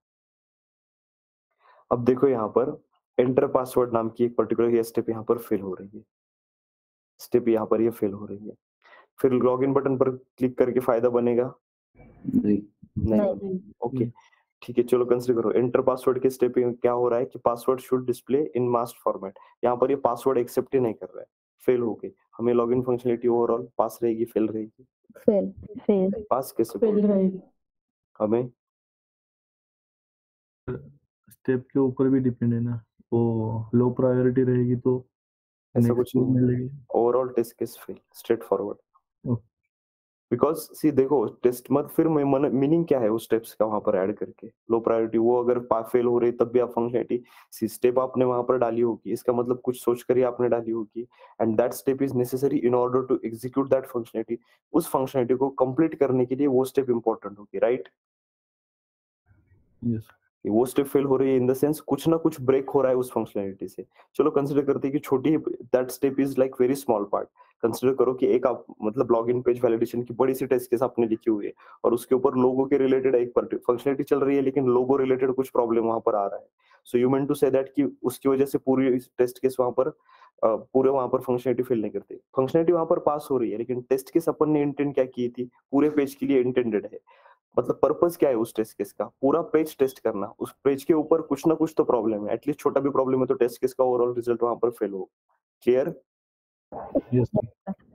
अब देखो यहाँ पर एंटर पासवर्ड नाम की एक पर्टिकुलर ये स्टेप यहाँ पर फेल हो रही है, स्टेप यहाँ पर ये फेल हो रही है। फिर लॉगिन बटन पर क्लिक करके फायदा बनेगा? नहीं। ओके, ठीक है, चलो कंसीडर करो एंटर पासवर्ड के स्टेप में क्या हो रहा है कि password should display in mask format. यहाँ पर ये पासवर्ड एक्सेप्ट ही नहीं कर रहा है, फेल हो गई। हमें लॉगिन फंक्शनलिटी ओवरऑल पास रहेगी, फेल रहेगी? fail. पास कैसे बोल? हमें स्टेप के ऊपर भी डिपेंड है ना, वो लो प्रायोरिटी रहेगी तो ऐसा next कुछ को नहीं, मिलेगी। Overall test case fail, straightforward. Okay. Because see देखो टेस्ट मत, फिर मीनिंग क्या है उस स्टेप्स का वहां पर ऐड करके? लो प्रायोरिटी, वो अगर फेल हो रही तब भी आप फंक्शनलिटी, सी स्टेप आपने वहां पर डाली होगी, इसका मतलब कुछ सोच कर ही आपने डाली होगी, and that step is necessary in order to execute that functionality. उस फंक्शनलिटी को कंप्लीट करने के लिए वो स्टेप इंपॉर्टेंट होगी, राइट? यस। वो स्टेप फेल हो रही है इन द सेंस कुछ ना कुछ ब्रेक हो रहा है उस फंक्शनलिटी से। चलो कंसीडर करते हैं कि छोटी, that step is like very small part. Consider करो कि एक आप मतलब लॉगिन पेज वैलिडेशन की बड़ी सी टेस्ट केस आपने लिखी हुई है, और उसके ऊपर लोगो के रिलेटेड एक फंक्शनलिटी चल रही है, लेकिन लोगो रिलेटेड कुछ प्रॉब्लम वहां पर आ रहा है। So you mean to say that कि उसकी वजह से पूरी टेस्ट केस वहां पर पूरे वहां पर फंक्शनलिटी फेल नहीं करती, फंक्शनलिटी वहां पर पास हो रही है, लेकिन टेस्ट केस अपन ने इंटेंट क्या की थी, पूरे पेज के लिए इंटेंडेड है। मतलब पर्पस क्या है उस टेस्ट केस का? पूरा पेज टेस्ट करना, उस पेज के ऊपर कुछ ना कुछ तो प्रॉब्लम है, एटलीस्ट छोटा भी प्रॉब्लम है तो टेस्ट केस का ओवरऑल रिजल्ट वहां पर फेल हो। क्लियर? यस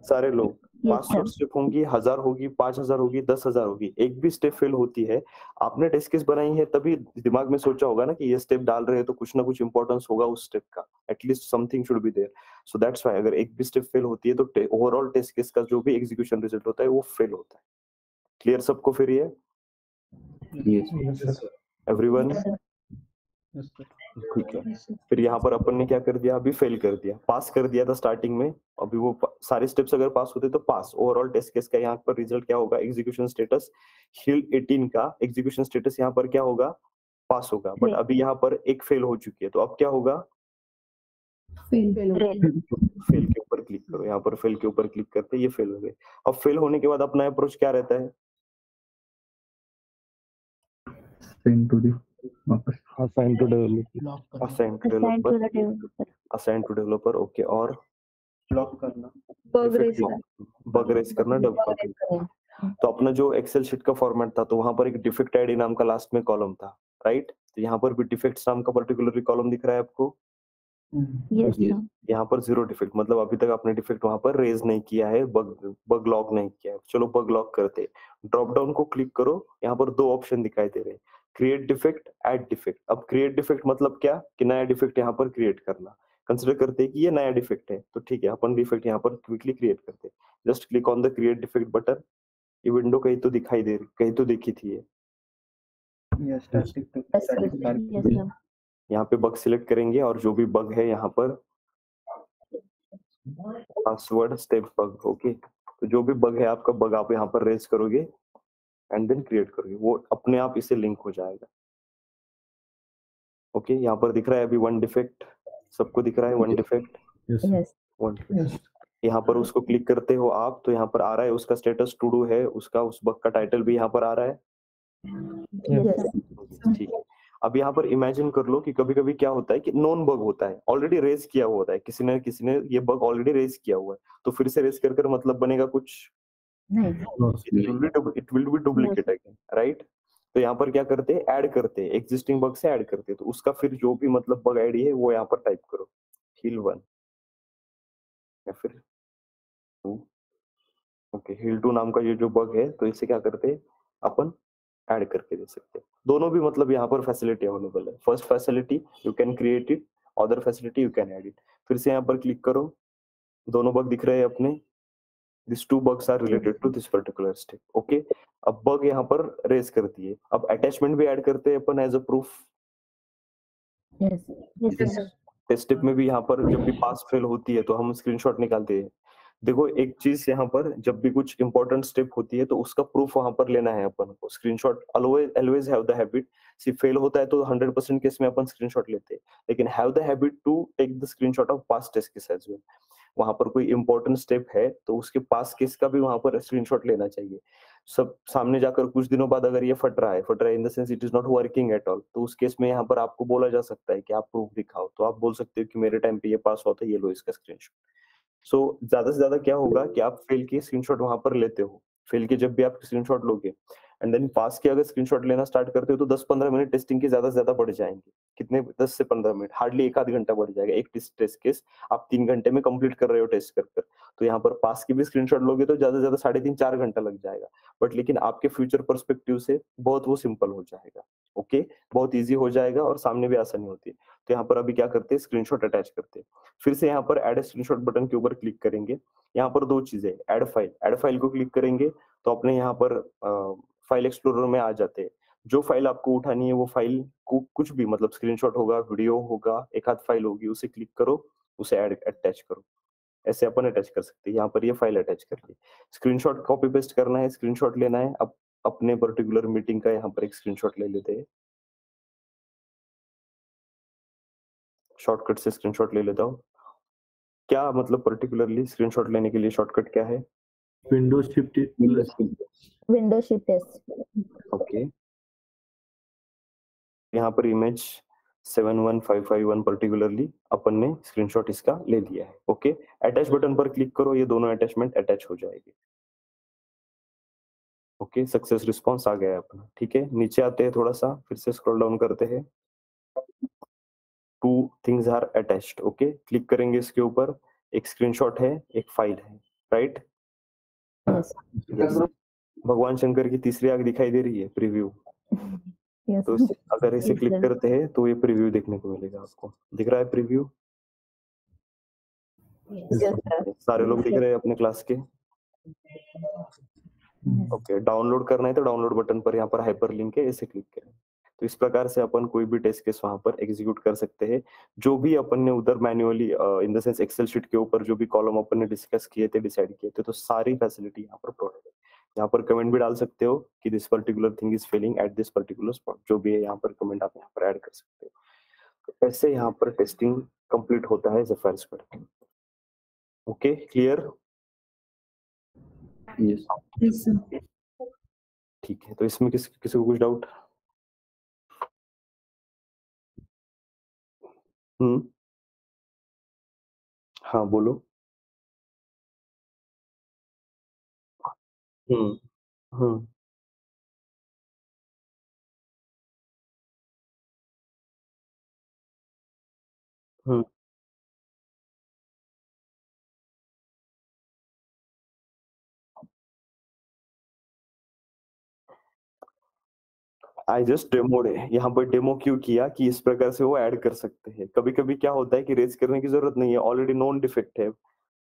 सारे लोग यस 500 स्टेप होंगी, 1000 होगी, 5000 होगी, 10,000 होगी, एक भी स्टेप फेल होती है, आपने टेस्ट केस बनाई है तभी दिमाग में सोचा होगा ना कि ये स्टेप डाल रहे हैं तो कुछ ना कुछ इंपॉर्टेंस होगा उस स्टेप का, at least something should be there. So that's why अगर एक भी स्टेप फेल होती है तो ओवरऑल टेस्ट केस का जो भी एग्जीक्यूशन रिजल्ट होता है वो फेल होता है। क्लियर सबको फिर ये? Yes everyone? Yes sir. ठीक है। फिर यहाँ पर अपन ने क्या कर दिया, अभी फेल कर दिया, पास कर दिया था स्टार्टिंग में, अभी वो सारे स्टेप्स अगर पास होते तो पास। ओवरऑल टेस्ट केस का यहाँ पर रिजल्ट क्या होगा, एग्जीक्यूशन स्टेटस हिल 18 का एग्जीक्यूशन स्टेटस यहाँ पर क्या होगा, पास होगा। बट अभी यहाँ पर एक फेल हो चुकी है तो अब क्या होगा, फेल फेल के ऊपर क्लिक करो, यहाँ पर फेल के ऊपर क्लिक करते ये फेल हो गए। अब फेल होने के बाद अपना अप्रोच क्या रहता है, सेंड टू दी वापस असाइन टू डेवलपर लॉक करना। Assign to assign to the developer, developer, assign to developer, okay. और लॉक करना, बग रेस बग रेस करना, डब तो अपना जो एक्सेल शीट का फॉर्मेट था तो वहां पर एक डिफेक्ट आईडी नाम का लास्ट में कॉलम था, राइट? तो यहाँ पर भी डिफेक्ट्स नाम का पर्टिकुलरली कॉलम दिख रहा है आपको, यस सर, यहाँ पर 0 डिफेक्ट, मतलब अभी तक आपने डिफेक्ट वहां पर रेज नहीं किया है, बग लॉग नहीं किया है। चलो बग लॉग करते, ड्रॉप डाउन को क्लिक करो, यहाँ पर 2 ऑप्शन दिखाई दे रहे हैं, क्रिएट डिफेक्ट, ऐड डिफेक्ट। अब क्रिएट डिफेक्ट मतलब क्या कि नया डिफेक्ट यहाँ पर क्रिएट करना, कंसिडर करते हैं कि ये नया डिफेक्ट है तो ठीक है, अपन डिफेक्ट यहाँ पर क्विकली क्रिएट करते, just click on the create defect button. ये विंडो कहीं तो दिखाई दे रही, कहीं तो देखी थी ये, या स्टैटिक यस सर, यहाँ पे बग सिलेक्ट करेंगे और जो भी बग है यहाँ पर पासवर्ड स्टेप बग, ओके। तो जो भी बग है आपका बग आप यहाँ पर रेज करोगे एंड देन क्रिएट करोगे, वो अपने आप इसे लिंक हो जाएगा, ओके। यहाँ पर दिख रहा है अभी 1 डिफेक्ट, सबको दिख रहा है 1 डिफेक्ट, यस यस 1 डिफेक्ट। यहाँ पर उसको क्लिक करते हो आप तो यहाँ पर आ रहा है उसका स्टेटस टू डू है, उसका उस बग का टाइटल भी यहाँ पर आ रहा है, यस ठीक है। अब यहाँ पर इमेजिन कर लो कि कभी कभी क्या होता है कि नॉन बग होता है, ऑलरेडी रेज किया हुआ होता है, किसी ने ये बग ऑलरेडी रेज किया हुआ है, तो फिर से रेज कर मतलब बनेगा कुछ, नहीं, it will be duplicate again, right? तो यहाँ पर क्या करते हैं, ऐड करते हैं, एग्जिस्टिंग बग से ऐड करते हैं, तो उसका फिर जो भी मतलब बग आईडी है वो यहाँ पर टाइप करो, हिल 1 या फिर 2, ओके। हिल 2 नाम का ये जो बग है तो इसे क्या करते हैं अपन ऐड करके दे सकते हैं। दोनों भी मतलब यहाँ पर फैसिलिटी अवेलेबल है, first facility you can create it, other facility you can add it. फिर से यहाँ पर क्लिक करो, दोनों बग दिख रहे हैं अपने, this 2 bugs are related to this particular step, okay। अब बग यहाँ पर रेज कर दिए, अब अटैचमेंट भी ऐड करते हैं अपन as a proof, yes yes sir, test step में भी यहाँ पर जब भी पास फेल होती है तो हम स्क्रीनशॉट निकालते हैं। देखो एक चीज यहाँ पर, जब भी कुछ इंपॉर्टेंट स्टेप होती है तो उसका प्रूफ वहां पर लेना है अपन को, screenshot always have the habit, सिर्फ फेल होता है तो 100% केस में अपन स्क्रीनशॉट लेते हैं, लेकिन have the habit to take the screenshot of past test case as well. वहां पर कोई इंपॉर्टेंट स्टेप है तो उसके पास केस का भी वहां पर स्क्रीनशॉट लेना चाहिए। सब सामने जाकर कुछ दिनों बाद अगर ये फट रहा है इन the sense it is not working at all, तो उस केस में यहाँ पर आपको बोला जा सकता है कि आप प्रूफ दिखाओ, तो आप बोल सकते हो कि मेरे टाइम पे ये पास हुआ था, ये लो इसका स्क्रीनशॉट। सो ज्यादा से ज्यादा क्या होगा कि आप फेल की स्क्रीनशॉट वहां पर लेते हो, फेल के जब भी आप स्क्रीनशॉट लोगे एंड देन पास के अगर स्क्रीनशॉट लेना स्टार्ट करते हो तो 10-15 मिनट टेस्टिंग के ज्यादा से ज्यादा बढ़ जाएंगे। कितने, 10 से 15 मिनट, हार्डली 1 आध घंटा बढ़ जाएगा। एक टेस्ट केस आप 3 घंटे में कंप्लीट कर रहे हो टेस्ट कर कर, तो यहाँ पर पास की भी स्क्रीनशॉट लोगे तो ज्यादा से ज्यादा 3.5-4 घंटा लग जाएगा, बट लेकिन आपके फ्यूचर पर्सपेक्टिव से बहुत वो सिंपल हो जाएगा, ओके। बहुत ईजी हो जाएगा और सामने भी आसानी होती है। तो यहाँ पर अभी क्या करते हैं, स्क्रीनशॉट अटैच करते हैं। फिर से यहाँ पर ऐड स्क्रीनशॉट बटन के ऊपर क्लिक करेंगे, यहाँ पर 2 चीजें, ऐड फाइल को क्लिक करेंगे तो अपने यहाँ पर फाइल एक्सप्लोरर में आ जाते हैं। जो फाइल आपको उठानी है वो फाइल को कुछ भी मतलब स्क्रीनशॉट होगा, वीडियो होगा, एक आध फाइल होगी, उसे क्लिक करो, उसे ऐड अटैच करो, ऐसे अपन अटैच कर सकते हैं। यहाँ पर ये फाइल अटैच कर ली, स्क्रीनशॉट कॉपी पेस्ट करना है, स्क्रीनशॉट लेना है, अब अपने पर्टिकुलर मीटिंग का यहाँ पर एक स्क्रीनशॉट ले लेते हैं, शॉर्टकट से स्क्रीनशॉट ले लेता हूँ। क्या मतलब पर्टिकुलरली स्क्रीनशॉट लेने के लिए शॉर्टकट क्या है, window shift plus window shift S, okay. यहाँ पर इमेज 71551 पर्टिकुलरली अपन ने स्क्रीनशॉट इसका ले लिया है, ओके। अटैच बटन पर क्लिक करो, ये दोनों अटैचमेंट अटैच हो जाएगी, ओके। सक्सेस रिस्पॉन्स आ गया है अपना, ठीक है। नीचे आते हैं थोड़ा सा, फिर से स्क्रॉल डाउन करते हैं, 2 things are attached, okay. Click करेंगे इसके ऊपर, एक स्क्रीनशॉट है, एक फाइल है, राइट? Yes yes. भगवान शंकर की तीसरी आंख दिखाई दे रही है, प्रीव्यू। यस तो अगर इसे क्लिक करते हैं तो ये प्रीव्यू देखने को मिलेगा आपको। दिख रहा है प्रीव्यू? सारे लोग दिख रहे हैं अपने क्लास के? ओके, डाउनलोड करना है तो डाउनलोड बटन पर यहाँ पर हाइपर लिंक है, इसे क्लिक करें। तो इस प्रकार से अपन कोई भी टेस्ट केस वहां पर एग्जीक्यूट कर सकते हैं। जो भी अपन ने उधर manually in the sense excel sheet के ऊपर जो भी कॉलम अपन ने डिस्कस किए थे, डिसाइड किए थे, तो सारी फैसिलिटी यहाँ पर प्रोवाइड है। यहाँ पर कमेंट भी डाल सकते हो कि this particular thing is failing at this particular spot, जो भी है यहाँ पर कमेंट आप यहाँ पर ऐड कर सकते हो। तो ऐसे यहाँ पर टेस्टिंग कंप्लीट होता है Zephyr squad. Okay, clear? Yes ठीक है, तो इसमें किसी को कुछ डाउट? हाँ बोलो। हम्म हम्म हम्म आई जस्ट डेमोड है, यहाँ पर डेमो क्यों किया कि इस प्रकार से वो ऐड कर सकते हैं। कभी कभी क्या होता है कि रेज करने की जरूरत नहीं है, ऑलरेडी नोन डिफेक्ट है।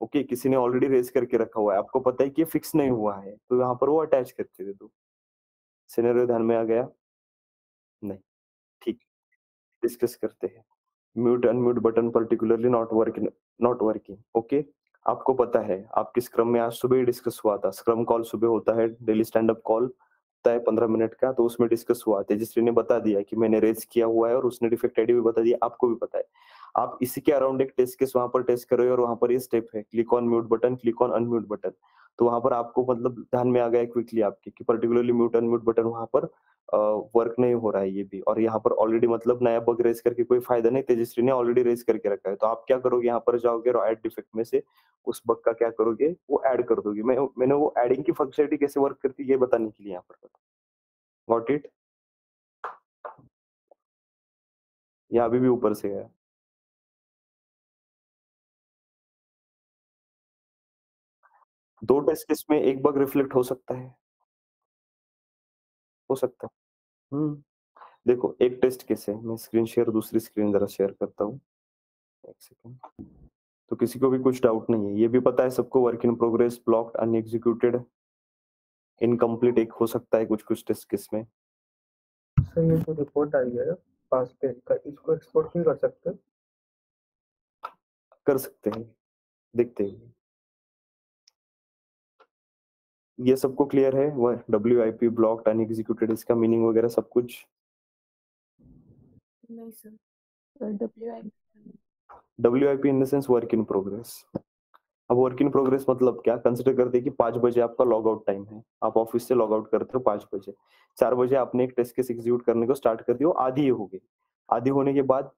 ओके, किसी ने ऑलरेडी रेज करके रखा हुआ है, आपको पता है कि ये फिक्स नहीं हुआ है, तो यहाँ पर वो अटैच करके दे दो। सिनेरियो ध्यान में आ गया? नहीं? ठीक, डिस्कस करते हैं। Mute unmute button particularly not working. Okay, आपको पता है आपकी स्क्रम में आज सुबह ही डिस्कस हुआ था। स्क्रम कॉल सुबह होता है, डेली स्टैंड अप कॉल होता है 15 मिनट का, तो उसमें डिस्कस हुआ। तेजस्वी ने बता दिया कि मैंने रेज किया हुआ है और उसने डिफेक्ट आईडी भी बता दिया, आपको भी पता है। आप इसी के अराउंड एक टेस्ट केस वहां पर टेस्ट कर रहे हो और वहां पर ये स्टेप है, click on mute button, click on unmute button. तो वहां पर आपको मतलब ध्यान में आ गया क्विकली आपके कि पर्टिकुलरली म्यूट अनम्यूट बटन वहां पर वर्क नहीं हो रहा है ये भी। और यहाँ पर ऑलरेडी मतलब नया बग रेज करके कोई फायदा नहीं, तेजस्वी ने ऑलरेडी रेज करके रखा है। तो आप क्या करोगे, यहाँ पर जाओगे और ऐड डिफेक्ट में से उस बग का क्या करोगे, वो ऐड कर दोगे। मैंने वो एडिंग की फंक्शनलिटी कैसे वर्क करती है ये बताने के लिए यहाँ पर। Got it? या अभी भी ऊपर से है? दो टेस्ट केस में एक बग रिफ्लेक्ट हो सकता है, हो सकता है। देखो, एक टेस्ट केस है, मैं स्क्रीन शेयर दूसरी स्क्रीन जरा शेयर करता हूँ, एक सेकंड। तो किसी को भी कुछ डाउट नहीं है, ये भी पता है सबको work in progress, blocked, unexecuted, incomplete एक हो सकता है कुछ कुछ टेस्ट केस में। सर ये जो रिपोर्ट आई है पास पेज का, इसको एक्सपोर्ट नहीं कर सकते? कर सकते हैं, देखते हैं। ये सबको क्लियर है? वह WIP, ब्लॉक्ड, अनएग्जीक्यूटेड, इसका मीनिंग वगैरह सब कुछ? नहीं sir. WIP in the sense work in progress. अब वर्क इन प्रोग्रेस मतलब क्या, कंसिडर करते हैं कि 5 बजे आपका लॉग आउट टाइम है, आप ऑफिस से लॉग आउट करते हो 5 बजे। 4 बजे आपने एक टेस्ट केस एग्जीक्यूट करने को स्टार्ट कर दिया, आधी ही हो गई। आधी होने के बाद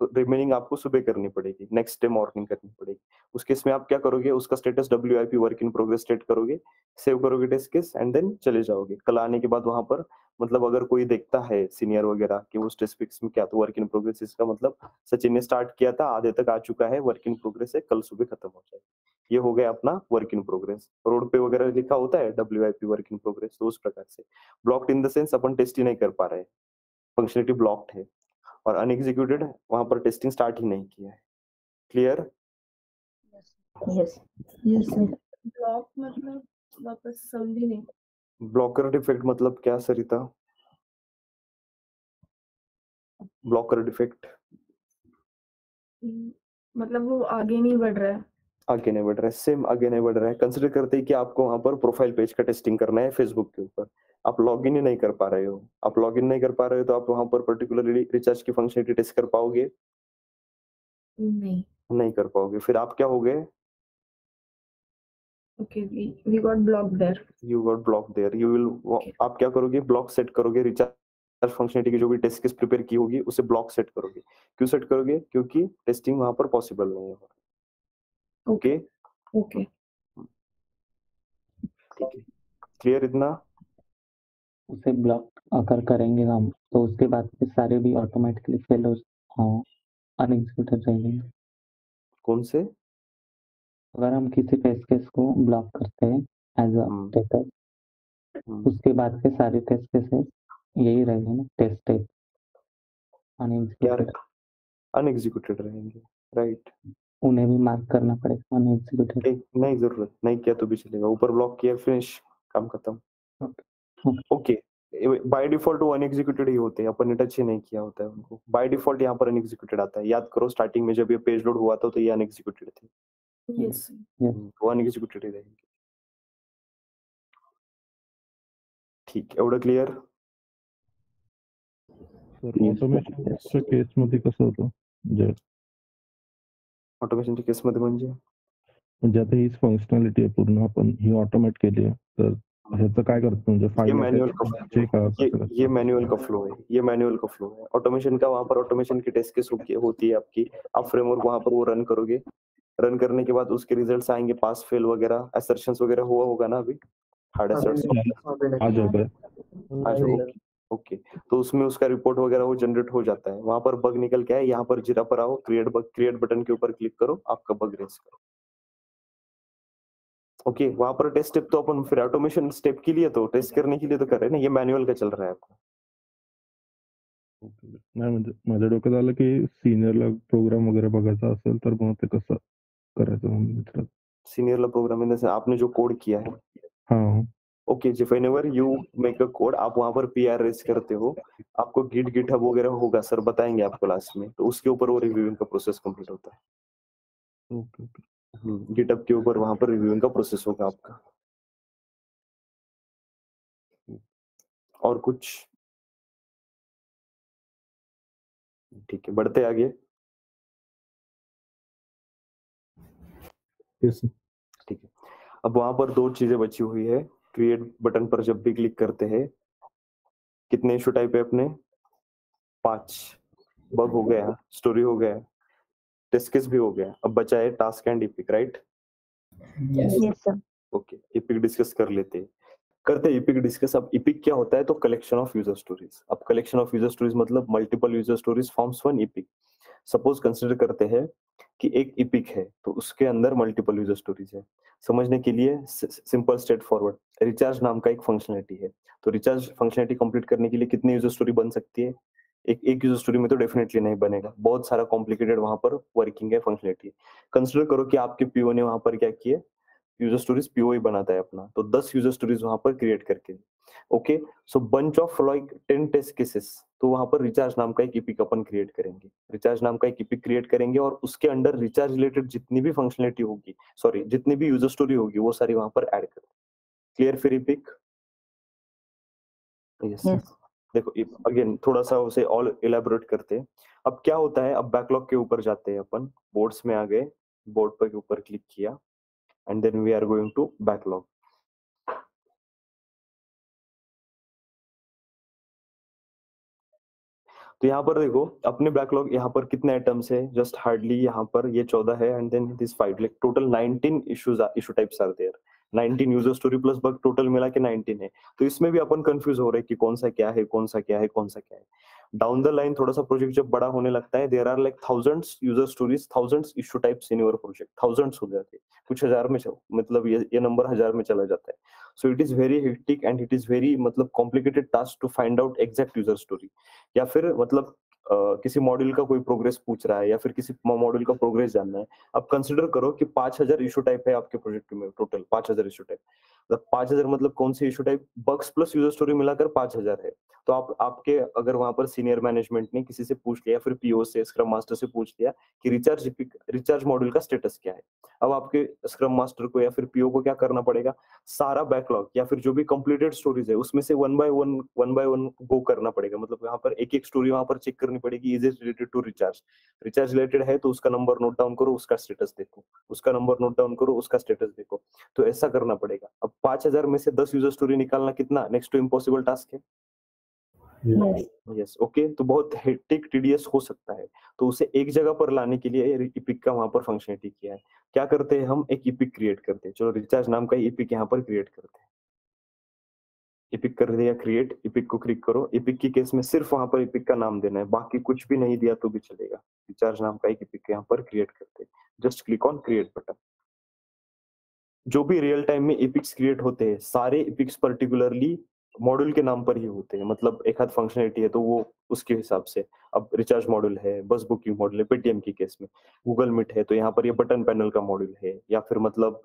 रिमेनिंग आपको सुबह करनी पड़ेगी, नेक्स्ट डे मॉर्निंग करनी पड़ेगी। उस केस में आप क्या करोगे, उसका status WIP work in progress set करोगे, सेव करोगे टेस्ट केस एंड देन चले जाओगे। कल आने के बाद वहां पर मतलब अगर कोई देखता है सीनियर वगैरह कि उस टेस्ट केस में क्या, तो वर्क इन प्रोग्रेस इसका मतलब सचिन ने स्टार्ट किया था, आधे तक आ चुका है, वर्क इन प्रोग्रेस है, कल सुबह खत्म हो जाएगा। ये हो गया अपना वर्क इन प्रोग्रेस। रोड पे वगैरह लिखा होता है WIP वर्क इन प्रोग्रेस, तो उस प्रकार से। ब्लॉक्ड इन द सेंस अपन टेस्ट ही नहीं कर पा रहे, फंक्शनलिटी ब्लॉक्ड है। और अनएग्जीक्यूटेड, वहां पर टेस्टिंग स्टार्ट ही नहीं किया है। क्लियर? यस ब्लॉक मतलब वापस समझी नहीं। ब्लॉकर डिफेक्ट मतलब क्या सरिता? ब्लॉकर डिफेक्ट मतलब वो आगे नहीं बढ़ रहा है। आगे नहीं बढ़ रहा है, सेम आगे नहीं बढ़ रहा है। कंसिडर करते हैं कि आपको वहां पर प्रोफाइल पेज का टेस्टिंग करना है फेसबुक के ऊपर, आप लॉगिन ही नहीं कर पा रहे हो। आप लॉगिन नहीं कर पा रहे हो तो आप वहां पर पर्टिकुलरली रिचार्ज की फंक्शनलिटी टेस्ट कर पाओगे? नहीं। नहीं कर पाओगे। फिर आप क्या हो गए, okay, we got block there. You got block there. You will, आप क्या करोगे, ब्लॉक सेट करोगे, रिचार्ज फंक्शनलिटी की जो भी टेस्ट केस प्रिपेयर की होगी उसे ब्लॉक सेट करोगे। क्यों सेट करोगे? क्योंकि टेस्टिंग वहां पर पॉसिबल नहीं है। Okay, okay. ठीक है, क्लियर इतना? उसे ब्लॉक अगर करेंगे हम तो उसके बाद के सारे भी ऑटोमेटिकली फेल हो, हाँ, अनएग्जीक्यूटेड रहेंगे। कौन से? अगर हम किसी टेस्ट केस को ब्लॉक करते हैं एज अ स्टेटस, उसके बाद के सारे टेस्ट केसेस यही रहेंगे ना, टेस्ट टाइप यार अनएग्जीक्यूटेड रहेंगे, राइट? उन्हें भी मार्क करना पड़ेगा अनएग्जीक्यूटेड। नहीं जरूरत नहीं किया तो भी चलेगा, ऊपर ब्लॉक किया फिनिश, काम खत्म। ओके, बाय डिफॉल्ट वो अनएग्जीक्यूटेड ही होते हैं, अपन ने टच ही नहीं किया होता है उनको, बाय डिफॉल्ट यहाँ पर अनएग्जीक्यूटेड आता है। याद करो स्टार्टिंग में जब ये पेज लोड हुआ था तो ये अनएग्जीक्यूटेड थे, यस वो अनएग्जीक्यूटेड ही रहेंगे। ठीक, एवढं क्लिअर? सर ऑटोमेशनच्या केसमध्ये कसं होतं, म्हणजे ऑटोमेशनच्या केसमध्ये म्हणजे आता हीच फंक्शनॅलिटी आहे पूर्ण, आपण ही ऑटोमेट केली आहे, तर ह्याचं काय करतो, म्हणजे ये फाइल मैनुअल का ये मैनुअल का फ्लो है, ये मैनुअल का फ्लो है। ऑटोमेशन का वहां पर ऑटोमेशन की टेस्ट केस होती है आपकी, आप फ्रेमवर्क वहां पर वो रन करोगे, रन करने के बाद उसके रिजल्ट्स आएंगे, पास फेल वगैरह, असर्शंस वगैरह हुआ होगा ना अभी, हार्ड असर्ट्स आ जाएगा। ओके, तो उसमें उसका रिपोर्ट वगैरह वो जनरेट हो जाता है। वहां पर बग निकल के आए, यहाँ पर जीरा पर आओ, क्रिएट बटन के ऊपर क्लिक करो, आपका बग रेस करो। ओके, वहां पर टेस्ट स्टेप तो अपन फिर ऑटोमेशन स्टेप के लिए तो टेस्ट करने के लिए तो कर रहे हैं ना, ये मैनुअल का चल रहा है आपका। नाही म्हणजे माझ्या डोक्यात आलं की सिनियरला प्रोग्राम वगैरे बघायचा असेल तर मग ते कसं करायचं म्हणून विचारत. सीनियरला प्रोग्राम इन द सेंस आपने जो कोड किया है, हाँ ओके, जो whenever you make a code, आप वहां पर पीआर रेस करते हो, आपको गिटहब वगैरह होगा, सर बताएंगे आपको लास्ट में, तो उसके ऊपर वो रिव्यूइंग का प्रोसेस कंप्लीट होता है। ओके ओके गिटहब के ऊपर वहां पर रिव्यूइंग का प्रोसेस होगा आपका। और कुछ? ठीक है, बढ़ते आगे। ठीक है, अब वहां पर दो चीजें बची हुई है। क्रिएट बटन पर जब भी क्लिक करते हैं, कितने इशू टाइप है अपने? 5। बग हो गया, स्टोरी हो गया, टेस्ट केस भी हो गया, अब बचा है task and EPIC, right? Yes sir. Okay, EPIC discuss कर लेते हैं, करते इपिक डिस्कस। अब इपिक क्या होता है? तो कलेक्शन ऑफ यूजर स्टोरीज। अब कलेक्शन ऑफ यूजर स्टोरीज मतलब multiple user stories forms one EPIC. Suppose consider करते हैं कि एक इपिक है, तो उसके अंदर मल्टीपल यूजर स्टोरीज है। समझने के लिए सिंपल स्ट्रेट फॉरवर्ड, रिचार्ज नाम का एक फंक्शनलिटी है, तो रिचार्ज फंक्शनलिटी कंप्लीट करने के लिए कितनी यूजर स्टोरी बन सकती है? एक यूजर स्टोरी में तो डेफिनेटली नहीं बनेगा, बहुत सारा कॉम्प्लिकेटेड वहां पर वर्किंग है, फंक्शनलिटी। कंसिडर करो कि आपके पीओ ने वहां पर क्या किया, यूजर स्टोरीज पीओ ही बनाता है अपना, तो 10 यूजर स्टोरीज वहां पर क्रिएट करके, okay, so bunch of like 10 test cases, तो वहां पर रिचार्ज नाम का एक इपिक अपन क्रिएट करेंगे, रिचार्ज नाम का एक इपिक क्रिएट करेंगे, और उसके अंडर रिचार्ज रिलेटेड जितनी भी फंक्शनलिटी होगी, सॉरी जितनी भी यूजर स्टोरी होगी, वो सारी वहां पर ऐड कर। क्लियर फिर इपिक? यस। देखो अगेन थोड़ा सा उसे और इलेबोरेट करते हैं। अब क्या होता है, अब बैकलॉग के ऊपर जाते हैं अपन, बोर्ड्स में आ गए, बोर्ड पर के ऊपर क्लिक किया, and then we are going to backlog. तो यहाँ पर देखो अपने बैकलॉग, यहाँ पर कितने आइटम्स है? जस्ट हार्डली यहाँ पर ये 14 है, and then this 5, like total 19 issue types are there. 19 user story plus bug total मिला के 19 है। तो इसमें भी अपन कंफ्यूज हो रहे हैं कि कौन सा क्या है, कौन सा क्या है, कौन सा क्या है। डाउन द लाइन थोड़ा सा प्रोजेक्ट जब बड़ा होने लगता है, there are like thousands user stories, thousands issue types in your project, thousands हो जाते हैं, कुछ हजार में मतलब ये नंबर 1000 में चला जाता है। So it is very hectic and it is very मतलब complicated task to find out exact user story. या फिर मतलब किसी मॉड्यूल का कोई प्रोग्रेस पूछ रहा है, या फिर किसी मॉड्यूल का प्रोग्रेस जानना है। अब कंसिडर करो कि 5000 इशू टाइप है आपके प्रोजेक्ट में, टोटल 5000 इशू टाइप। 5000 मतलब कौन सी issue type? Bugs plus user story मिलाकर 5000 है। तो आपके अगर वहां पर सीनियर मैनेजमेंट ने किसी से पूछ लिया, फिर पीओ से, स्क्रम मास्टर से पूछ लिया कि रिचार्ज मॉड्यूल का स्टेटस क्या है, अब आपके स्क्रम मास्टर को या फिर पीओ को क्या करना पड़ेगा? सारा बैकलॉग या फिर जो भी कंप्लीटेड स्टोरीज है उसमें से वन बाय वन गो करना पड़ेगा। मतलब यहाँ पर एक एक स्टोरी वहां पर चेक करनी पड़ेगी, is it related to recharge? Recharge related है तो उसका नंबर नोट डाउन करो, उसका स्टेटस देखो, उसका नंबर नोट डाउन करो, उसका स्टेटस देखो। तो ऐसा करना पड़ेगा। अब 5000 में से 10 यूजर स्टोरी निकालना कितना नेक्स्ट टू इम्पॉसिबल टास्क है। यस, ओके, तो बहुत हेक्टिक टीडियस हो सकता है। तो उसे एक जगह पर लाने के लिए इपिक का वहां पर फंक्शनलिटी किया है। क्या करते हैं हम? एक इपिक क्रिएट करते हैं। चलो रिचार्ज नाम का इपिक यहाँ पर क्रिएट करते हैं। इपिक कर दिया क्रिएट, इपिक को क्लिक करो। इपिक की केस में सिर्फ वहां पर इपिक का नाम देना है, बाकी कुछ भी नहीं दिया तो भी चलेगा। रिचार्ज नाम का एक इपिक यहाँ पर क्रिएट करते हैं। Just click on create button. जो भी रियल टाइम में एपिक्स क्रिएट होते हैं सारे एपिक्स पर्टिकुलरली मॉड्यूल के नाम पर ही होते हैं, मतलब एक आध फंक्शनलिटी है तो वो उसके हिसाब से। अब रिचार्ज मॉड्यूल है, बस बुकिंग मॉड्यूल है पेटीएम की केस में, गूगल मीट है तो यहाँ पर ये बटन पैनल का मॉड्यूल है, या फिर मतलब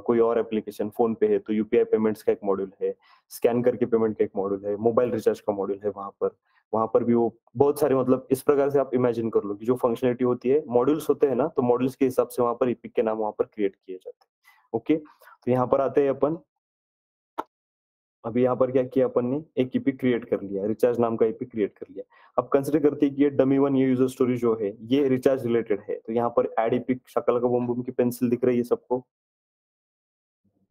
कोई और एप्लीकेशन फोन पे है तो यूपीआई पेमेंट्स का एक मॉड्यूल है, स्कैन करके पेमेंट का एक मॉड्यूल है, मोबाइल रिचार्ज का मॉड्यूल है, वहां पर भी वो बहुत सारे, मतलब इस प्रकार से आप इमेजिन कर लो कि जो फंक्शनलिटी होती है मॉड्यूल्स होते हैं ना, तो मॉड्यूल्स के हिसाब से वहां पर एपिक के नाम वहां पर क्रिएट किए जाते हैं। ओके, तो यहाँ पर आते हैं अपन। अभी यहाँ पर क्या किया अपन ने, एक एपिक क्रिएट कर लिया, रिचार्ज नाम का एपिक क्रिएट कर लिया। अब कंसिडर करते हैं कि ये डमी वन, ये यूजर स्टोरी जो है ये रिचार्ज रिलेटेड है, तो यहाँ पर एड एपिक शकल का बूम बूम की पेंसिल दिख रही है सबको,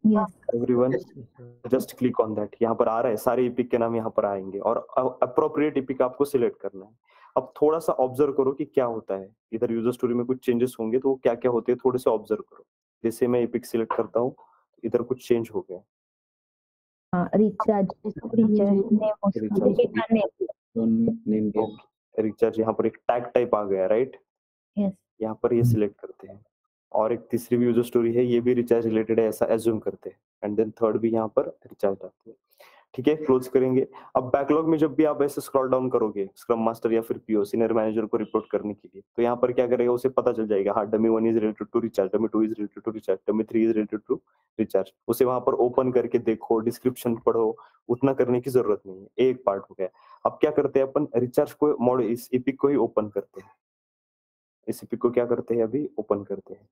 yes everyone just click on that. यहाँ पर आ रहा है, सारे एपिक के नाम यहाँ पर आएंगे और अप्रोप्रिएट एपिक आपको सिलेक्ट करना है। अब थोड़ा सा ऑब्जर्व करो कि क्या होता है इधर, यूजर स्टोरी में कुछ चेंजेस होंगे तो वो क्या क्या होते हैं थोड़े से ऑब्जर्व करो। जैसे मैं एपिक सिलेक्ट करता हूँ, इधर कुछ चेंज हो गया, रिचार्ज रिचार्ज यहाँ पर एक टैग टाइप आ गया, राइट? यस यहाँ पर ये सिलेक्ट करते हैं। और एक तीसरी भी यूजर स्टोरी है, ये भी रिचार्ज रिलेटेड है ऐसा एज्यूम करते हैं, एंड देन थर्ड भी यहाँ पर रिचार्ज डालते हैं। ठीक है, क्लोज करेंगे। अब बैकलॉग में जब भी आप ऐसे स्क्रॉल डाउन करोगे स्क्रम मास्टर या फिर पीओ सीनियर मैनेजर को रिपोर्ट करने के लिए, तो यहाँ पर क्या करेगा, उसे पता चल जाएगा, हाँ dummy 1 is related to recharge, dummy 2 is related to recharge, dummy 3 is related to recharge. उसे वहां पर ओपन करके देखो, डिस्क्रिप्शन पढ़ो, उतना करने की जरूरत नहीं है, एक पार्ट हो गया। अब क्या करते हैं अपन, रिचार्ज को मॉडल इस एपिक को ही ओपन करते हैं, इस एपिक को क्या करते हैं अभी ओपन करते हैं।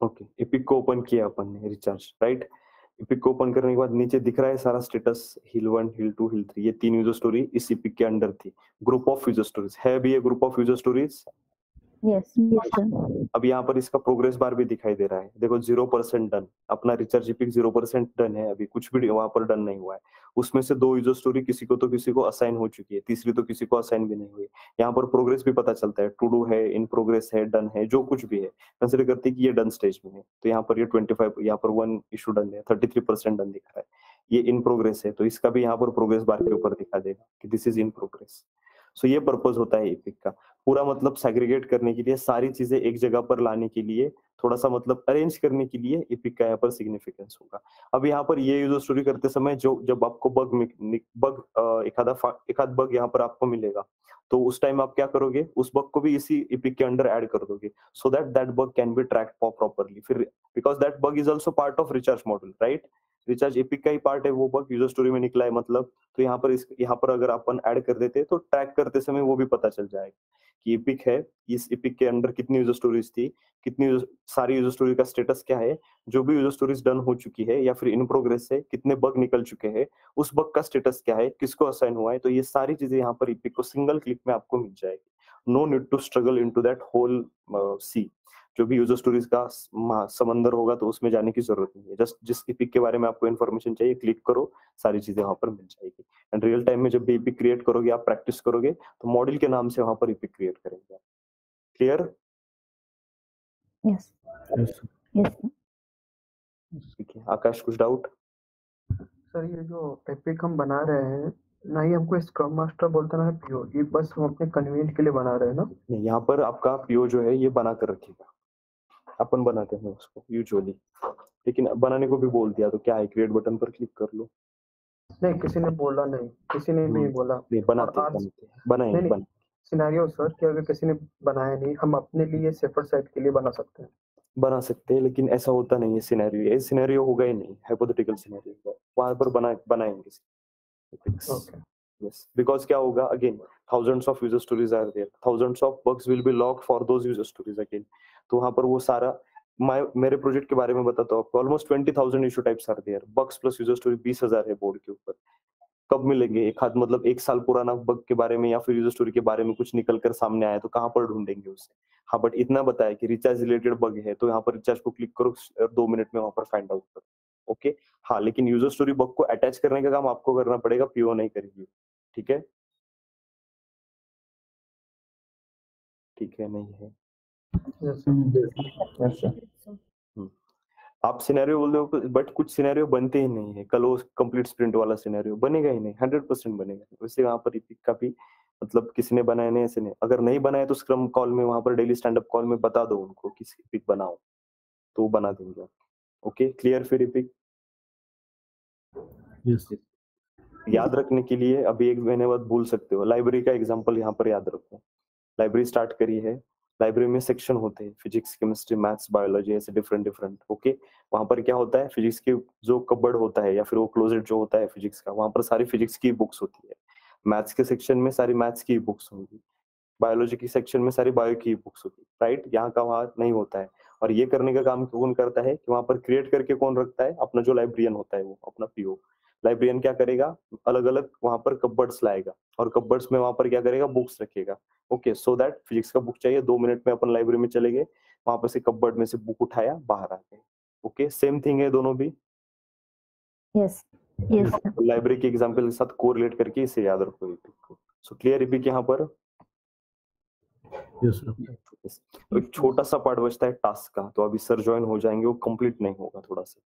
ओके, एपिक को ओपन किया अपन ने, रिचार्ज, राइट? एपिक को ओपन करने के बाद नीचे दिख रहा है सारा स्टेटस, हिल 1, हिल 2, हिल 3, ये 3 यूजर स्टोरी इस एपिक के अंडर थी। ग्रुप ऑफ यूजर स्टोरीज है भी, ये group of user stories. Yes sir अब यहाँ पर इसका प्रोग्रेस बार भी दिखाई दे रहा है, देखो 0% डन, अपना रिचार्ज एपिक 0% डन है, अभी कुछ भी वहां पर डन नहीं हुआ है। उसमें से 2 यूजर स्टोरी किसी को तो किसी को असाइन हो चुकी है, तीसरी तो किसी को असाइन भी नहीं हुई। यहाँ पर प्रोग्रेस भी पता चलता है, टू डू है, इन प्रोग्रेस है, डन है, जो कुछ भी है कंसिडर करते हैं कि ये डन स्टेज में है, तो यहाँ पर ये 25, यहाँ पर 1 इशू डन है, 33% डन दिख रहा है। ये इन प्रोग्रेस है तो इसका भी यहाँ पर प्रोग्रेस बार के ऊपर दिखा देगा कि दिस इज इन प्रोग्रेस। सो ये पर्पस होता है एपिक का, पूरा मतलब सेग्रीगेट करने के लिए, सारी चीजें एक जगह पर लाने के लिए, थोड़ा सा मतलब अरेंज करने के लिए एपिक का यहाँ पर सिग्निफिकेंस होगा। अब यहाँ पर ये यूजर स्टोरी करते समय जो जब आपको एक आध बग यहाँ पर आपको मिलेगा, तो उस टाइम आप क्या करोगे, उस बग को भी इसी एपिक के अंडर ऐड कर दोगे, so that bug can be tracked properly. फिर because that bug is also part of recharge module, right? Recharge epic का ही पार्ट है वो बग, यूजर स्टोरी में निकला है मतलब, तो यहाँ पर अगर अपन ऐड कर देते तो ट्रैक करते समय वो भी पता चल जाएगा कि एपिक है, इस एपिक के अंदर कितनी यूजर स्टोरीज थी, कितनी सारी यूजर स्टोरी का स्टेटस क्या है, जो भी यूजर स्टोरीज डन हो चुकी है या फिर इन प्रोग्रेस है, कितने बग निकल चुके हैं, उस बग का स्टेटस क्या है, किसको असाइन हुआ है, तो ये सारी चीजें यहाँ पर एपिक को सिंगल क्लिक में आपको मिल जाएगी। No need to struggle into that whole see, जो भी यूजर स्टोरीज का समंदर होगा तो उसमें जाने की जरूरत नहीं है, जस्ट जिस एपिक के बारे में आपको इन्फॉर्मेशन चाहिए क्लिक करो, सारी चीजें वहां पर मिल जाएगी। एंड रियल टाइम में जब भी एपिक क्रिएट करोगे, आप प्रैक्टिस करोगे तो मॉडल के नाम से वहां पर एपिक क्रिएट करेंगे। क्लियर? यस यस यस ठीक है, आकाश कुछ डाउट? सर ये जो एपिक हम बना रहे हैं, ना ही हमको स्क्रम मास्टर बोलता ना पीओ, ये बस हम अपने कन्वीनियंट के लिए बना रहे हैं ना? नहीं, यहाँ पर आपका पीओ जो है ये बना कर रखेगा, अपन बनाते हैं उसको यूजुअली, लेकिन बनाने को भी बोल दिया तो क्या है, क्रिएट बटन पर क्लिक कर लो। नहीं, किसी ने बोला नहीं, किसी ने भी नहीं बोला। नहीं, बनाते और आज बनाएंगे नहीं, सिनेरियो सर कि अगर किसी ने बनाया नहीं, हम अपने लिए सेपरेट साइट के लिए बना सकते हैं। बना सकते हैं, लेकिन ऐसा होता नहीं है सिनेरियो, ये सिनेरियो होगा ही नहीं, हाइपोथेटिकल सिनेरियो वहां पर बनाएंगे। ओके यस, बिकॉज क्या होगा, again thousands of user stories are there, thousands of bugs will be logged for those user stories again, तो वहां पर वो सारा मेरे प्रोजेक्ट के बारे में बताता हूँ आपको, almost 20,000 issue types are there, bugs plus user story 20,000 है बोर्ड के ऊपर। कब मिलेंगे एक हाथ, मतलब 1 साल पुराना बग के बारे में या फिर यूजर स्टोरी के बारे में कुछ निकल कर सामने आया तो कहाँ पर ढूंढेंगे उसे। हाँ, बट इतना बताया कि रिचार्ज रिलेटेड बग है तो यहाँ पर रिचार्ज को क्लिक करो, 2 मिनट में वहां पर फाइंड आउट करो। ओके, हाँ, लेकिन यूजर स्टोरी बग को अटैच करने का काम आपको करना पड़ेगा, पीओ नहीं करेगी। ठीक है, ठीक है, नहीं है? Yes sir. आप आप सिनेरियो बोल रहे हो बट कुछ सिनेरियो बनते ही नहीं है। कल वो कंप्लीट स्प्रिंट वाला सिनेरियो बनेगा ही नहीं, 100% बनेगा। वैसे वहां पर इपिक का भी मतलब किसी ने बनाया नहीं, ऐसे नहीं। अगर नहीं बनाया तो स्क्रम कॉल में, वहां पर डेली स्टैंड अप कॉल में बता दो उनको कि इपिक बनाओ, तो वो बना देंगे आप। ओके, क्लियर फिर इपिक? यस याद रखने के लिए अभी 1 महीने बाद भूल सकते हो। लाइब्रेरी का एग्जांपल यहाँ पर याद रखो। लाइब्रेरी स्टार्ट करी है, लाइब्रेरी में सेक्शन होते हैं, फिजिक्स, केमिस्ट्री, मैथ्स, बायोलॉजी, ऐसे डिफरेंट डिफरेंट। ओके, वहां पर क्या होता है, फिजिक्स के जो कबर्ड होता है या फिर वो क्लोजेट जो होता है फिजिक्स का, वहां पर सारी फिजिक्स की बुक्स होती है। मैथ्स के सेक्शन में सारी मैथ्स की बुक्स होंगी, बायोलॉजी की सेक्शन में सारी बायो की बुक्स होती है, राइट? यहाँ का वहाँ नहीं होता है। और ये करने का काम कौन करता है कि वहां पर क्रिएट करके कौन रखता है? अपना जो लाइब्रेरियन होता है, वो अपना पीओ। लाइब्रेरियन क्या करेगा, अलग अलग वहां पर कबर्ड्स लाएगा और कबर्ड्स में वहां पर क्या करेगा, बुक्स रखेगा। ओके, सो दैट फिजिक्स का बुक चाहिए, 2 मिनट में अपन लाइब्रेरी में चले गए, वहां पर से कबर्ड में से बुक उठाया, बाहर आ गए। ओके, सेम थिंग है दोनों भी। यस यस लाइब्रेरी के एग्जांपल के साथ कोरिलेट करके इसे याद रखो इपिक को। सो क्लियर इपिक यहाँ पर? Yes sir. एक छोटा सा पार्ट बचता है टास्क का, तो अभी सर ज्वाइन हो जाएंगे, वो कंप्लीट नहीं होगा थोड़ा सा।